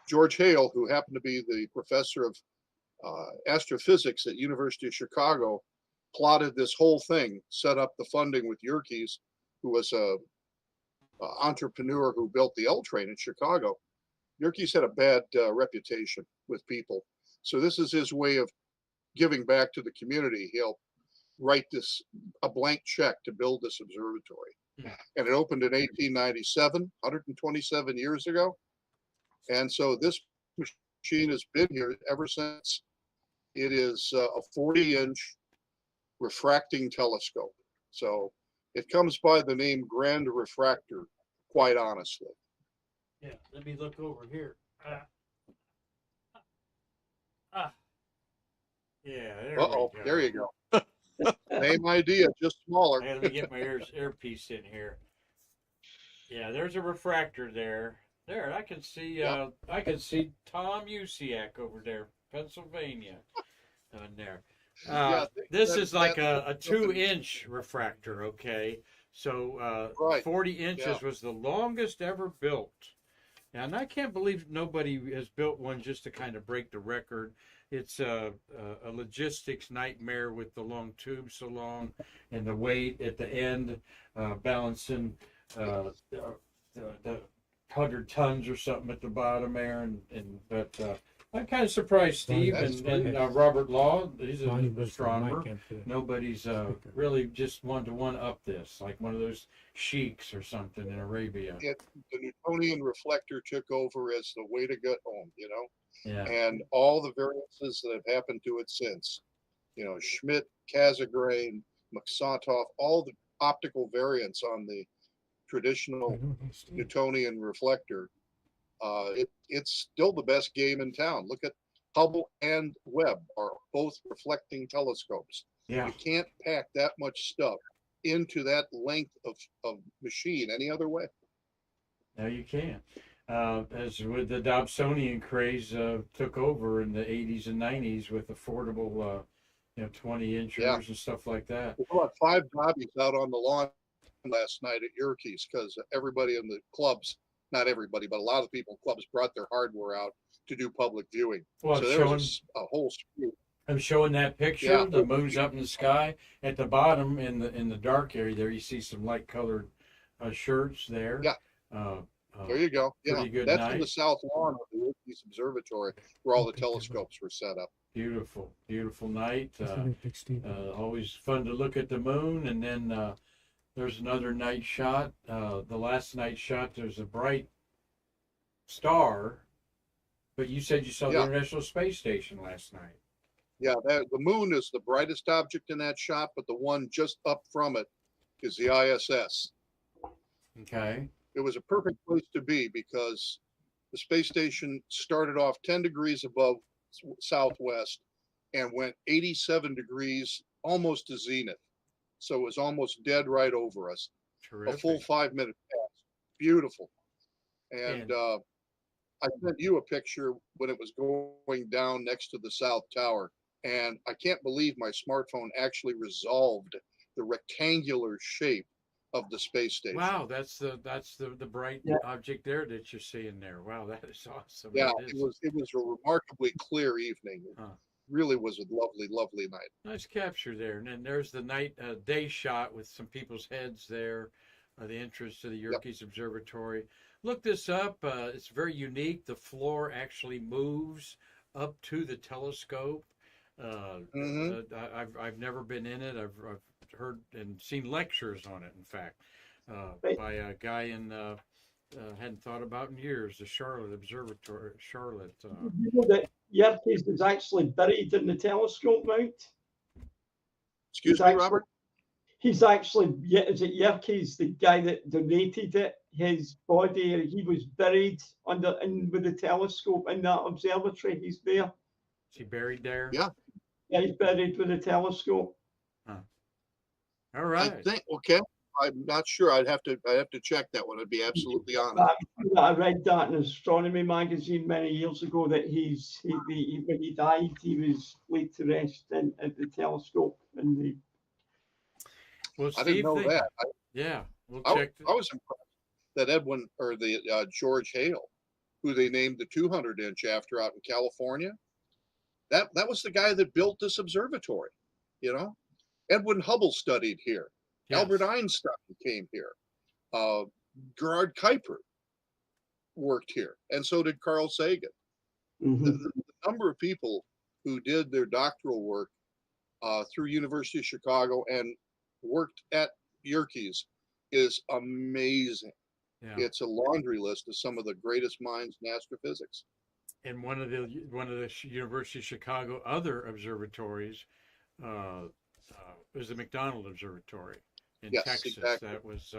George Hale, who happened to be the professor of astrophysics at University of Chicago, plotted this whole thing, set up the funding with Yerkes, who was a entrepreneur who built the L train in Chicago. Yerkes had a bad reputation with people. So this is his way of giving back to the community. He'll write a blank check to build this observatory. And it opened in 1897, 127 years ago. And so this machine has been here ever since. It is a 40-inch refracting telescope. So it comes by the name Grand Refractor, quite honestly. Yeah, let me look over here. Yeah, there Uh-oh, we go. there you go. Same idea, just smaller. Hey, let me get my earpiece in here. Yeah, there's a refractor there. There, I can see. Yep. I can see Tom Usiak over there, Pennsylvania, on there. Yeah, I think This that- is like that- a 2-inch refractor. Okay, so Right. 40 inches Yeah. was the longest ever built. And I can't believe nobody has built one just to kind of break the record. It's a logistics nightmare with the long tube so long and the weight at the end, balancing the 100 tons or something at the bottom there. But I'm kind of surprised Steve That's and Robert Law, he's Ronnie an was the astronomer. mic after that. Nobody's really just one up this, like one of those sheiks or something in Arabia. The Newtonian reflector took over as the way to get home, you know, Yeah. and all the variances that have happened to it since, you know, Schmidt, Cassegrain, McSawtoff, all the optical variants on the traditional I know, Steve. Newtonian reflector. It's still the best game in town. Look at Hubble and Webb are both reflecting telescopes. Yeah. You can't pack that much stuff into that length of machine any other way. No, you can't. As with the Dobsonian craze took over in the 80s and 90s with affordable, 20-inchers Yeah. and stuff like that. We brought 5 Dobbies out on the lawn last night at Yerkes because everybody in the clubs, not everybody, but a lot of people in clubs brought their hardware out to do public viewing. Well, So there was a whole street. I'm showing that picture. Yeah. The moon's up in the sky. At the bottom, in the dark area there, you see some light colored shirts there. Yeah. There you go. Yeah, pretty good that's night. in the south lawn of the Yerkes Observatory where all the telescopes were set up. Beautiful, beautiful night. That's a big Steve. Always fun to look at the moon. And then there's another night shot. The last night shot, there's a bright star. But you said you saw the Yeah. International Space Station last night. Yeah, the moon is the brightest object in that shot, but the one just up from it is the ISS. Okay. It was a perfect place to be because the space station started off 10 degrees above southwest and went 87 degrees almost to zenith. So it was almost dead right over us. Terrific. A full 5-minute pass. Beautiful. And I sent you a picture when it was going down next to the South Tower. And I can't believe my smartphone actually resolved the rectangular shape of the space station. Wow, that's the bright Yeah. object there that you're seeing there. Wow, that is awesome. Yeah, That it is. was a remarkably clear evening. It Huh. really was a lovely, lovely night. Nice capture there. And then there's the day shot with some people's heads there, the entrance to the Yerkes Observatory. Look this up. It's very unique. The floor actually moves up to the telescope. Mhm. I've never been in it. I've heard and seen lectures on it. In fact, Right. by a guy in hadn't thought about in years, the Charlotte Observatory. Charlotte. You know that Yerkes is actually buried in the telescope mount. Excuse He's me, actually- Robert? He's actually, is it Yerkes, the guy that donated it, his body, he was buried with the telescope in that observatory. He's there. Is he buried there? Yeah. Yeah, he's buried with the telescope. All I right. think, okay. I'm not sure. I'd have to check that one. I'd be absolutely honest. I read that in an astronomy magazine many years ago that when he died, he was laid to rest at the telescope in the. Well, I didn't know Steve, that. yeah, we'll I check. was impressed that Edwin or the George Hale, who they named the 200-inch after out in California, that was the guy that built this observatory. You know, Edwin Hubble studied here. Yes. Albert Einstein came here. Gerard Kuiper worked here, and so did Carl Sagan. The number of people who did their doctoral work through University of Chicago and worked at Yerkes is amazing. Yeah. It's a laundry list of some of the greatest minds in astrophysics. And one of the University of Chicago other observatories was the McDonald Observatory in Yes, Texas. exactly. That was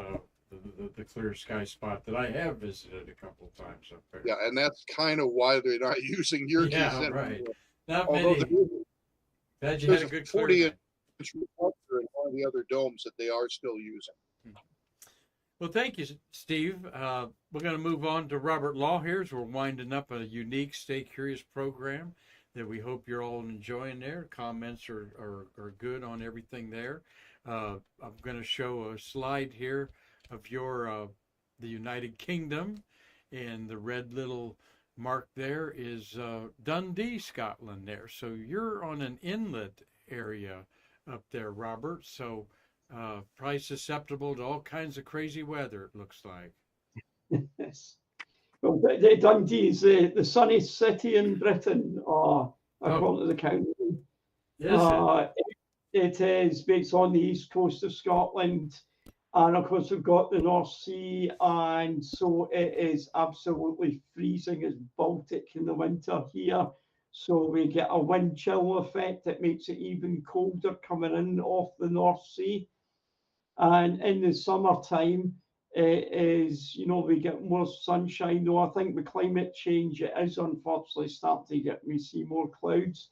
the clear sky spot that I have visited a couple of times up there. Yeah, and that's kind of why they're not using Yerkes Yeah, anymore. right. Not Although many. Glad you there's had a a good 40-inch clear. reflector in one of the other domes that they are still using. Well, thank you, Steve. We're going to move on to Robert Law here as we're winding up a unique Stay Curious program that we hope you're all enjoying there. Comments are good on everything there. I'm going to show a slide here of your the United Kingdom, and the red little mark there is Dundee, Scotland there. So you're on an inlet area up there, Robert. So probably susceptible to all kinds of crazy weather, it looks like. Yes. Well, Dundee is the sunniest city in Britain, according to the county. Is It is. It's on the east coast of Scotland, and of course we've got the North Sea, and so it is absolutely freezing. It's Baltic in the winter here, so we get a wind chill effect that makes it even colder coming in off the North Sea. And in the summertime, it is, we get more sunshine. Though I think with climate change, it is unfortunately starting to we see more clouds.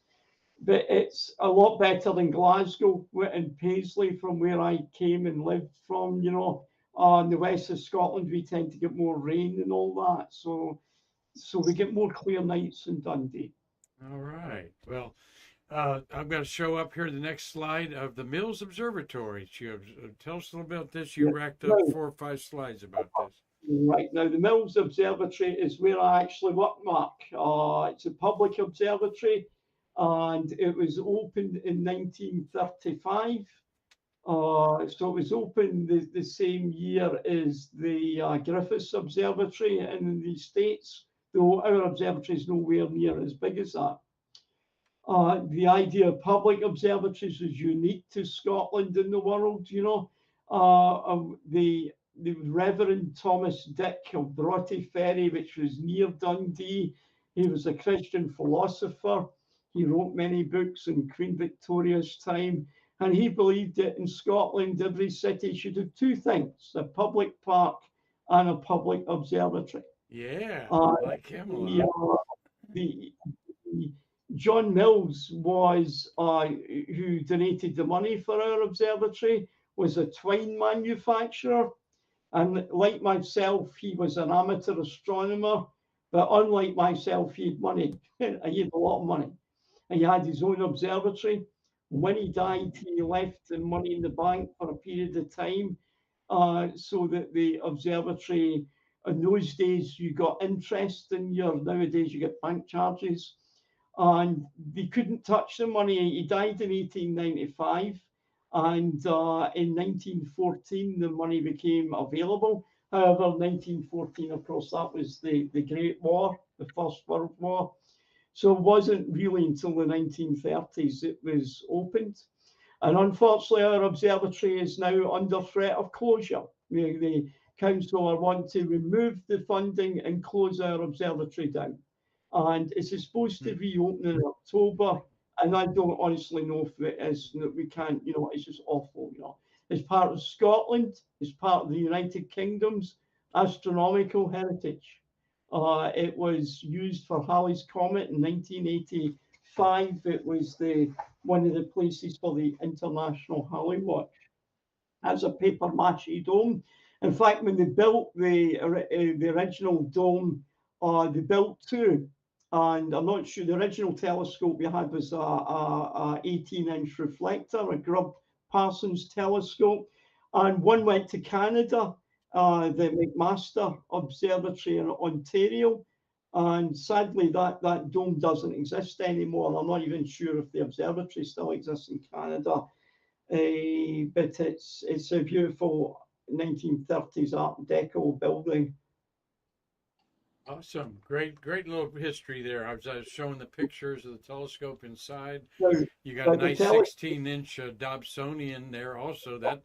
But it's a lot better than Glasgow and Paisley, from where I came and lived from. In the west of Scotland, we tend to get more rain and all that. So we get more clear nights in Dundee. All right. Well, I'm going to show up here the next slide of the Mills Observatory. Tell us a little bit about this. You racked up 4 or 5 slides about this. Right. Now, the Mills Observatory is where I actually work, Mark. It's a public observatory, and it was opened in 1935. So it was opened the same year as the Griffiths Observatory in the States, though our observatory is nowhere near as big as that. The idea of public observatories is unique to Scotland and the world. The Reverend Thomas Dick of Broughty Ferry, which was near Dundee, he was a Christian philosopher. He wrote many books in Queen Victoria's time, and he believed that in Scotland, every city should have 2 things: a public park and a public observatory. Yeah, I like him a lot. John Mills was who donated the money for our observatory, was a twine manufacturer, and like myself, he was an amateur astronomer. But unlike myself, he had money. He had a lot of money, and he had his own observatory. When he died, he left the money in the bank for a period of time, so that the observatory, in those days, you got interest in nowadays you get bank charges, and they couldn't touch the money. He died in 1895, and in 1914 the money became available. However, 1914, of course, that was the Great War, the First World War. So it wasn't really until the 1930s it was opened. And unfortunately, our observatory is now under threat of closure. The council want to remove the funding and close our observatory down. And it's supposed to reopen in October. And I don't honestly know if it is. We can't, it's just awful. It's part of Scotland, it's part of the United Kingdom's astronomical heritage. It was used for Halley's Comet in 1985. It was one of the places for the International Halley Watch. As a paper mache dome. In fact, when they built the original dome, they built 2. And I'm not sure, the original telescope we had was a 18-inch reflector, a Grubb Parsons telescope. And one went to Canada, the McMaster Observatory in Ontario. And sadly, that dome doesn't exist anymore. I'm not even sure if the observatory still exists in Canada. But it's a beautiful 1930s Art Deco building. Awesome. Great little history there. I was showing the pictures of the telescope inside. You got a nice 16-inch Dobsonian there also. That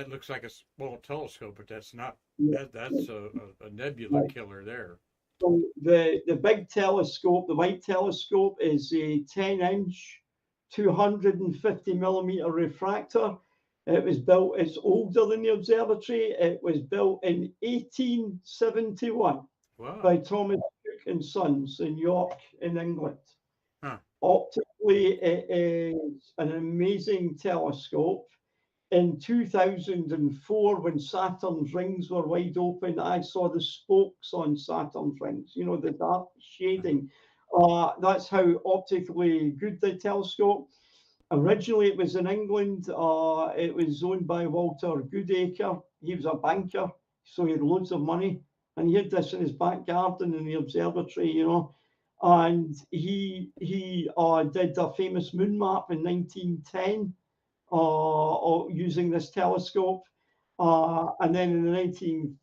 looks like a small telescope, but that's not. That's a nebula killer there. So the big telescope, the white telescope, is a 10-inch, 250 millimeter refractor. It was built. It's older than the observatory. It was built in 1871. Wow. By Thomas Cook and Sons in York, in England. Huh. Optically, it is an amazing telescope. In 2004, when Saturn's rings were wide open, I saw the spokes on Saturn's rings, you know, the dark shading. That's how optically good the telescope. Originally, it was in England. It was owned by Walter Goodacre. He was a banker, so he had loads of money. And he had this in his back garden in the observatory, you know. And he did a famous moon map in 1910 using this telescope. And then in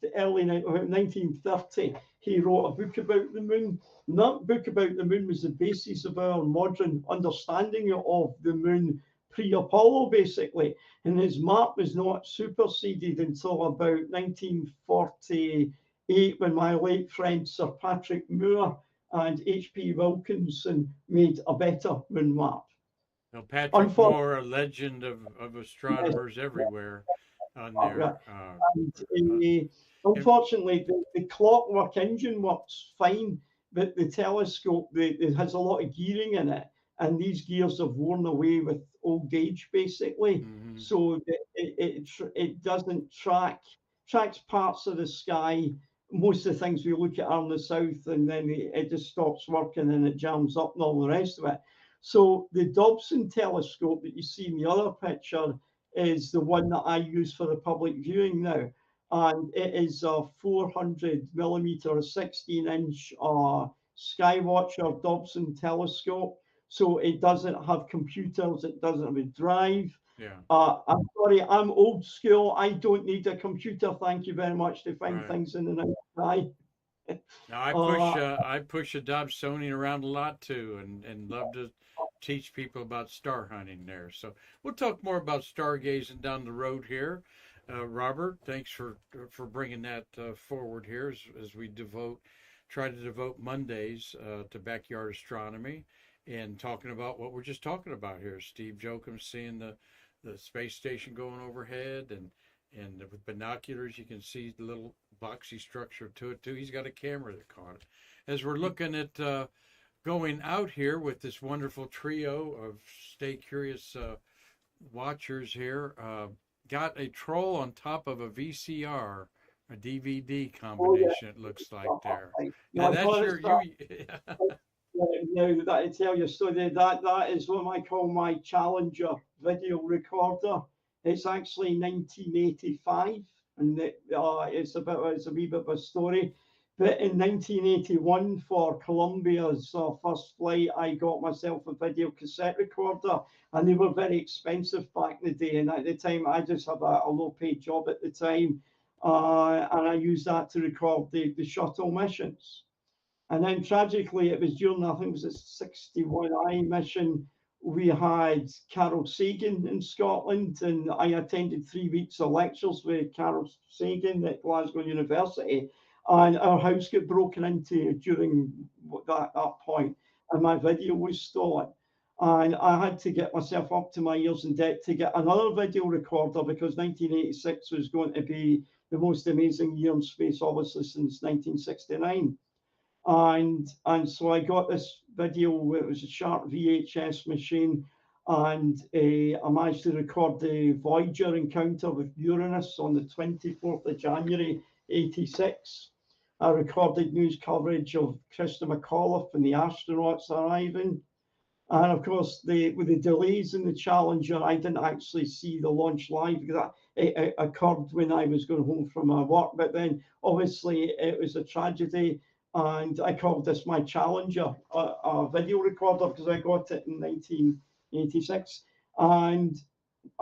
the early 1930, he wrote a book about the moon. And that book about the moon was the basis of our modern understanding of the moon pre-Apollo, basically. And his map was not superseded until about 1948, when my late friend Sir Patrick Moore and H.P. Wilkinson made a better moon map. Now, Patrick Moore, a legend of astronomers everywhere on there. Unfortunately, the clockwork engine works fine, but the telescope it has a lot of gearing in it, and these gears have worn away with old age, basically. Mm-hmm. So it doesn't tracks parts of the sky. Most of the things we look at are in the south, and then it just stops working and it jams up and all the rest of it. So the Dobson telescope that you see in the other picture is the one that I use for the public viewing now. And it is a 400 millimeter, 16-inch Skywatcher Dobson telescope. So it doesn't have computers, it doesn't have a drive. Yeah. I'm sorry, I'm old school. I don't need a computer, thank you very much, to find things in the night sky. Now I push a Dobsonian around a lot too, and love to teach people about star hunting there. So we'll talk more about stargazing down the road here. Robert, thanks for bringing that forward here as we try to devote Mondays to backyard astronomy and talking about what we're just talking about here. Steve Jochums seeing the space station going overhead, and with binoculars you can see the little boxy structure to it too. He's got a camera that caught it. As we're looking at going out here with this wonderful trio of Stay Curious watchers here, got a troll on top of a VCR, a DVD combination. It looks like there. Now that's Now that I tell you, so that is what I call my Challenger video recorder. It's actually 1985, and it's a wee bit of a story. But in 1981, for Columbia's first flight, I got myself a video cassette recorder, and they were very expensive back in the day. And at the time, I just had a low-paid job at the time, and I used that to record the shuttle missions. And then tragically, it was during, I think it was a 61I mission, we had Carol Sagan in Scotland, and I attended 3 weeks of lectures with Carol Sagan at Glasgow University, and our house got broken into during that point, and my video was stolen. And I had to get myself up to my ears in debt to get another video recorder, because 1986 was going to be the most amazing year in space, obviously, since 1969. And so I got this video. It was a Sharp VHS machine, and I managed to record the Voyager encounter with Uranus on the 24th of January, 86. I recorded news coverage of Christa McAuliffe and the astronauts arriving. And of course, with the delays in the Challenger, I didn't actually see the launch live, because it occurred when I was going home from my work. But then, obviously, it was a tragedy. And I called this my Challenger, a video recorder, because I got it in 1986. And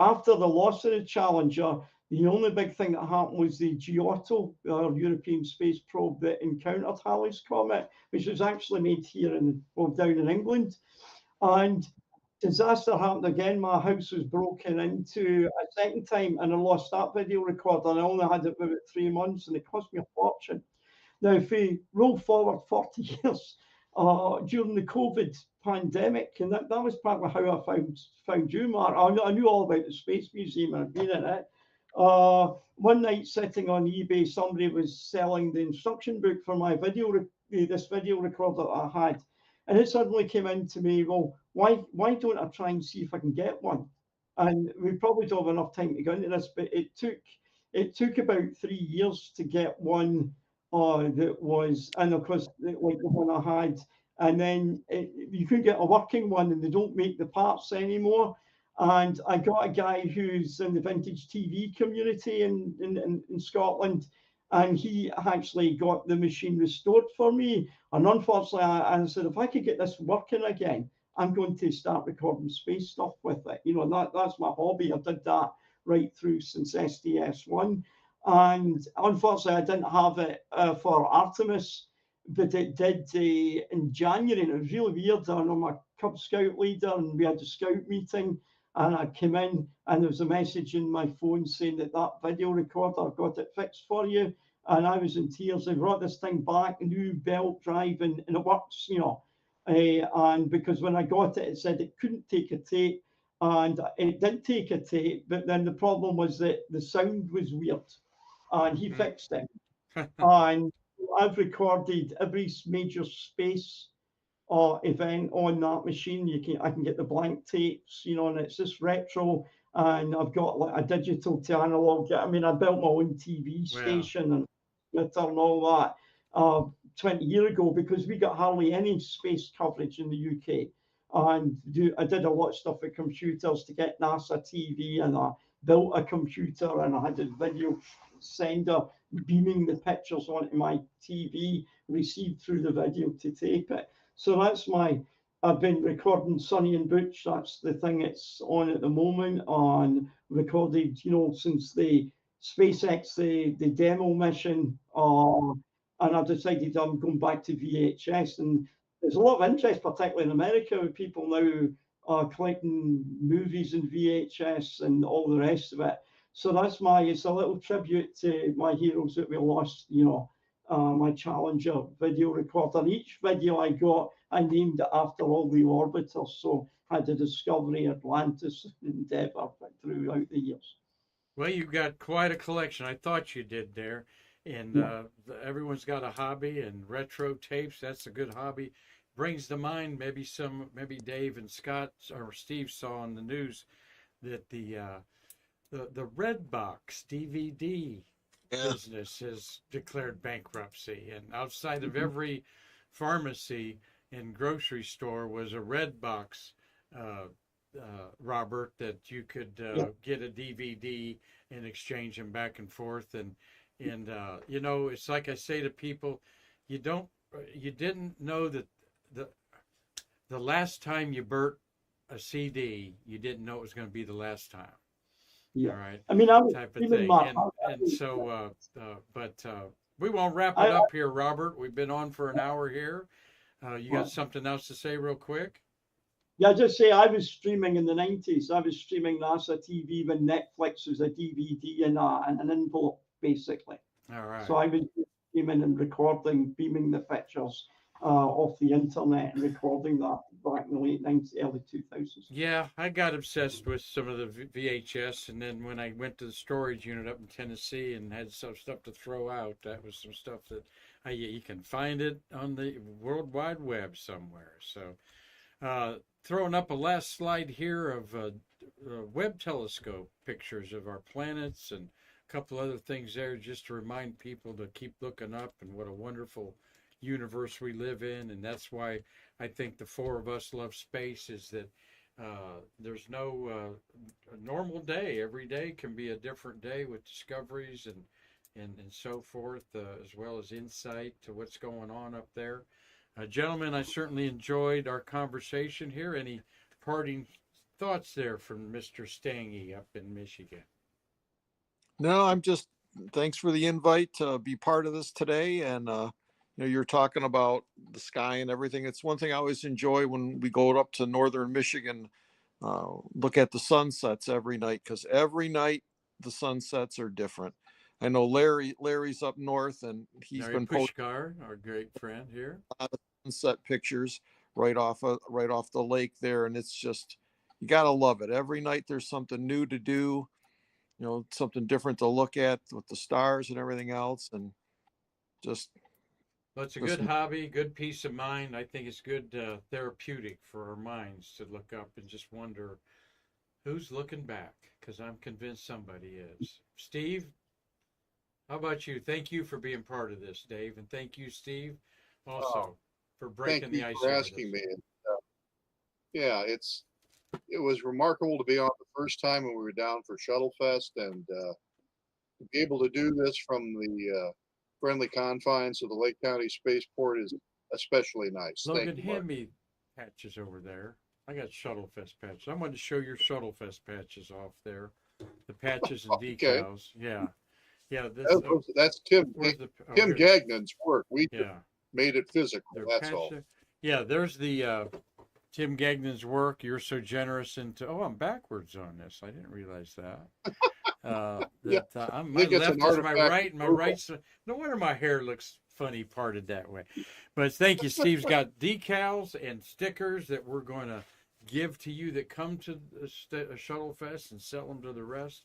after the loss of the Challenger, the only big thing that happened was the Giotto, our European space probe that encountered Halley's Comet, which was actually made here down in England. And disaster happened again. My house was broken into a second time, and I lost that video recorder. And I only had it for about 3 months, and it cost me a fortune. Now, if we roll forward 40 years, during the COVID pandemic, and that was partly how I found you, Mark. I knew all about the Space Museum, and I've been in it. One night, sitting on eBay, somebody was selling the instruction book for my this video recorder that I had. And it suddenly came into me, well, why don't I try and see if I can get one? And we probably don't have enough time to go into this, but it took about 3 years to get one that was, and of course, like the one I had, and then you could get a working one, and they don't make the parts anymore. And I got a guy who's in the vintage TV community in Scotland, and he actually got the machine restored for me. And unfortunately, I said, if I could get this working again, I'm going to start recording space stuff with it. You know, that's my hobby. I did that right through since SDS1. And unfortunately, I didn't have it for Artemis, but it did in January. And it was really weird. I'm a Cub Scout leader, and we had a scout meeting. And I came in, and there was a message in my phone saying that video recorder got it fixed for you. And I was in tears. They brought this thing back, a new belt drive, and it works, you know. And because when I got it, it said it couldn't take a tape, and it did take a tape. But then the problem was that the sound was weird, and he fixed it. And I've recorded every major space event on that machine. I can get the blank tapes, you know, and it's just retro. And I've got like a digital to analog. I mean, I built my own TV station and Twitter and all that 20 years ago, because we got hardly any space coverage in the UK. And I did a lot of stuff with computers to get NASA TV, and I built a computer, and I had a video sender beaming the pictures onto my TV, received through the video to tape it. So I've been recording Sonny and Butch. That's the thing it's on at the moment. On recorded, you know, since the SpaceX, the demo mission, and I've decided I'm going back to VHS. And there's a lot of interest, particularly in America, with people now collecting movies in VHS and all the rest of it. So it's a little tribute to my heroes that we lost, you know. My Challenger video recorder. And each video I got, I named it after all the orbiters. So I had the Discovery, Atlantis, Endeavour throughout the years. Well, you've got quite a collection. I thought you did there. And everyone's got a hobby, and retro tapes, that's a good hobby. Brings to mind maybe Dave and Scott or Steve saw on the news that the Redbox DVD business has declared bankruptcy, and outside of every pharmacy and grocery store was a Redbox, Robert, that you could get a DVD and exchange them back and forth. And you know, it's like I say to people, you didn't know that the last time you burnt a CD, you didn't know it was going to be the last time. Yeah. All right. I mean, I'm type of thing. And so, but we won't wrap it up here, Robert. We've been on for an hour here. You got something else to say real quick? Yeah, just say I was streaming in the 90s. I was streaming NASA TV when Netflix was a DVD and an envelope, basically. All right. So I was streaming and recording, beaming the pictures off the internet and recording that back in the late 90s, early 2000s. Yeah, I got obsessed with some of the VHS, and then when I went to the storage unit up in Tennessee and had some stuff to throw out, that was some stuff that you can find it on the World Wide Web somewhere. So throwing up a last slide here of Webb telescope pictures of our planets and a couple other things there, just to remind people to keep looking up and what a wonderful universe we live in. And that's why I think the four of us love space, is that there's no normal day. Every day can be a different day with discoveries and so forth, as well as insight to what's going on up there. Gentlemen, I certainly enjoyed our conversation here. Any parting thoughts there from Mr. Stange up in Michigan? No, thanks for the invite to be part of this today. And, you're talking about the sky and everything. It's one thing I always enjoy when we go up to northern Michigan, look at the sunsets every night, because every night the sunsets are different. I know Larry's up north, and he's been posting our great friend here, sunset pictures right off the lake there, and it's just, you gotta love it. Every night there's something new to do, something different to look at with the stars and everything else, and just Well, it's a good hobby, good peace of mind. I think it's good therapeutic for our minds to look up and just wonder who's looking back, because I'm convinced somebody is. Steve, how about you? Thank you for being part of this, Dave, and thank you, Steve, also for breaking Thank you the ice for over asking this. me. Yeah, it was remarkable to be on the first time when we were down for Shuttle Fest, and to be able to do this from the friendly confines of the Lake County Spaceport is especially nice. Logan, Thank you, Mark. hand me patches over there. I got Shuttlefest patches. I wanted to show your Shuttlefest patches off there. The patches and Okay. decals. Yeah. Yeah. That's Tim Tim Gagnon's work. We yeah. made it physical. Their That's all. Yeah, there's the Tim Gagnon's work. You're so generous into. Oh, I'm backwards on this. I didn't realize that. Yeah. My it's left an is my artifact right, and my right's. No wonder my hair looks funny parted that way. But thank you. Steve's got decals and stickers that we're going to give to you that come to the Shuttle Fest and sell them to the rest.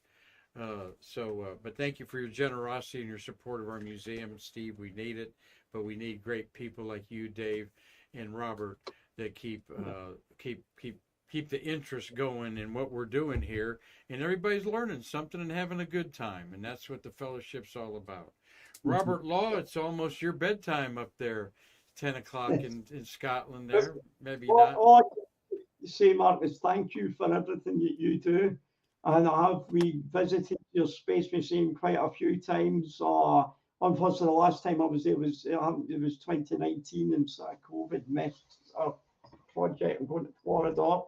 But thank you for your generosity and your support of our museum. And Steve, we need it, but we need great people like you, Dave, and Robert that keep the interest going in what we're doing here, and everybody's learning something and having a good time, and that's what the fellowship's all about. Robert Law, it's almost your bedtime up there, 10 o'clock in Scotland there. Maybe not. All I can say, Mark, is thank you for everything that you do. And we visited your space museum quite a few times. Unfortunately, the last time I was there was 2019, and so COVID messed our project. I'm going to Florida.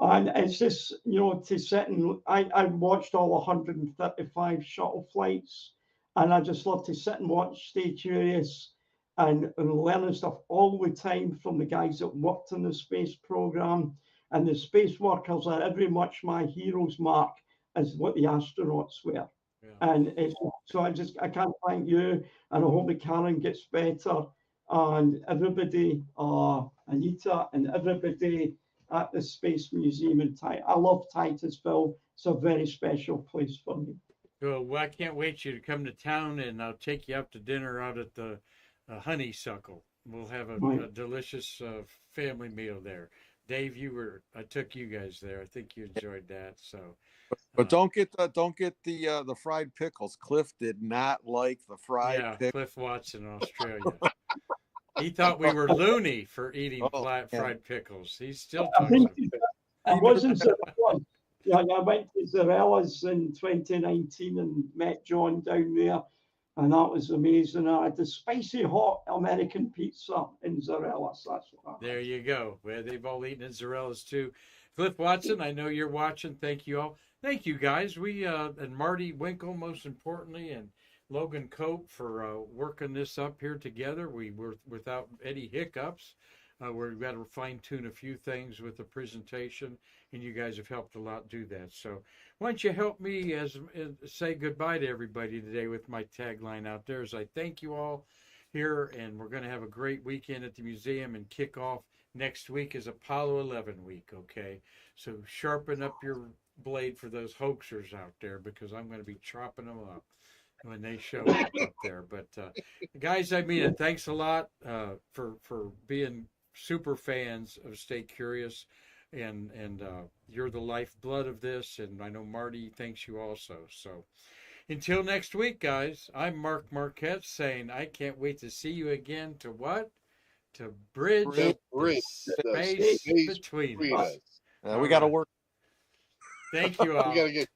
And it's just, to sit and I watched all 135 shuttle flights, and I just love to sit and watch, stay curious, and learning stuff all the time from the guys that worked in the space program. And the space workers are every much my heroes, Mark, as what the astronauts were. Yeah. And so I can't thank you, and I hope that Karan gets better, and everybody, Anita, and everybody at the Space Museum in I love Titusville. It's a very special place for me. Well, I can't wait you to come to town, and I'll take you up to dinner out at the Honeysuckle. We'll have a delicious family meal there. Dave, I took you guys there. I think you enjoyed that. So, but don't get the fried pickles. Cliff did not like the fried pickles. Cliff Watson, Australia. He thought we were loony for eating fried pickles. He's still talking. I wasn't surprised. Yeah, I went to Zarella's in 2019 and met John down there, and that was amazing. I had the spicy hot American pizza in Zarella's. That's what there you go. Well, they've all eaten at Zarella's too. Cliff Watson, I know you're watching. Thank you all. Thank you guys. We and Marty Winkel, most importantly, and Logan Cope for working this up here together. We were without any hiccups. We've got to fine tune a few things with the presentation, and you guys have helped a lot do that. So why don't you help me say goodbye to everybody today with my tagline out there as I thank you all here, and we're going to have a great weekend at the museum and kick off next week is Apollo 11 week, okay? So sharpen up your blade for those hoaxers out there, because I'm going to be chopping them up when they show up there. But guys, I mean it. Thanks a lot for being super fans of Stay Curious, and you're the lifeblood of this, and I know Marty thanks you also. So until next week, guys, I'm Marquette saying I can't wait to see you again. To what? To bridge the space between us. We got to work. Thank you all. We got to get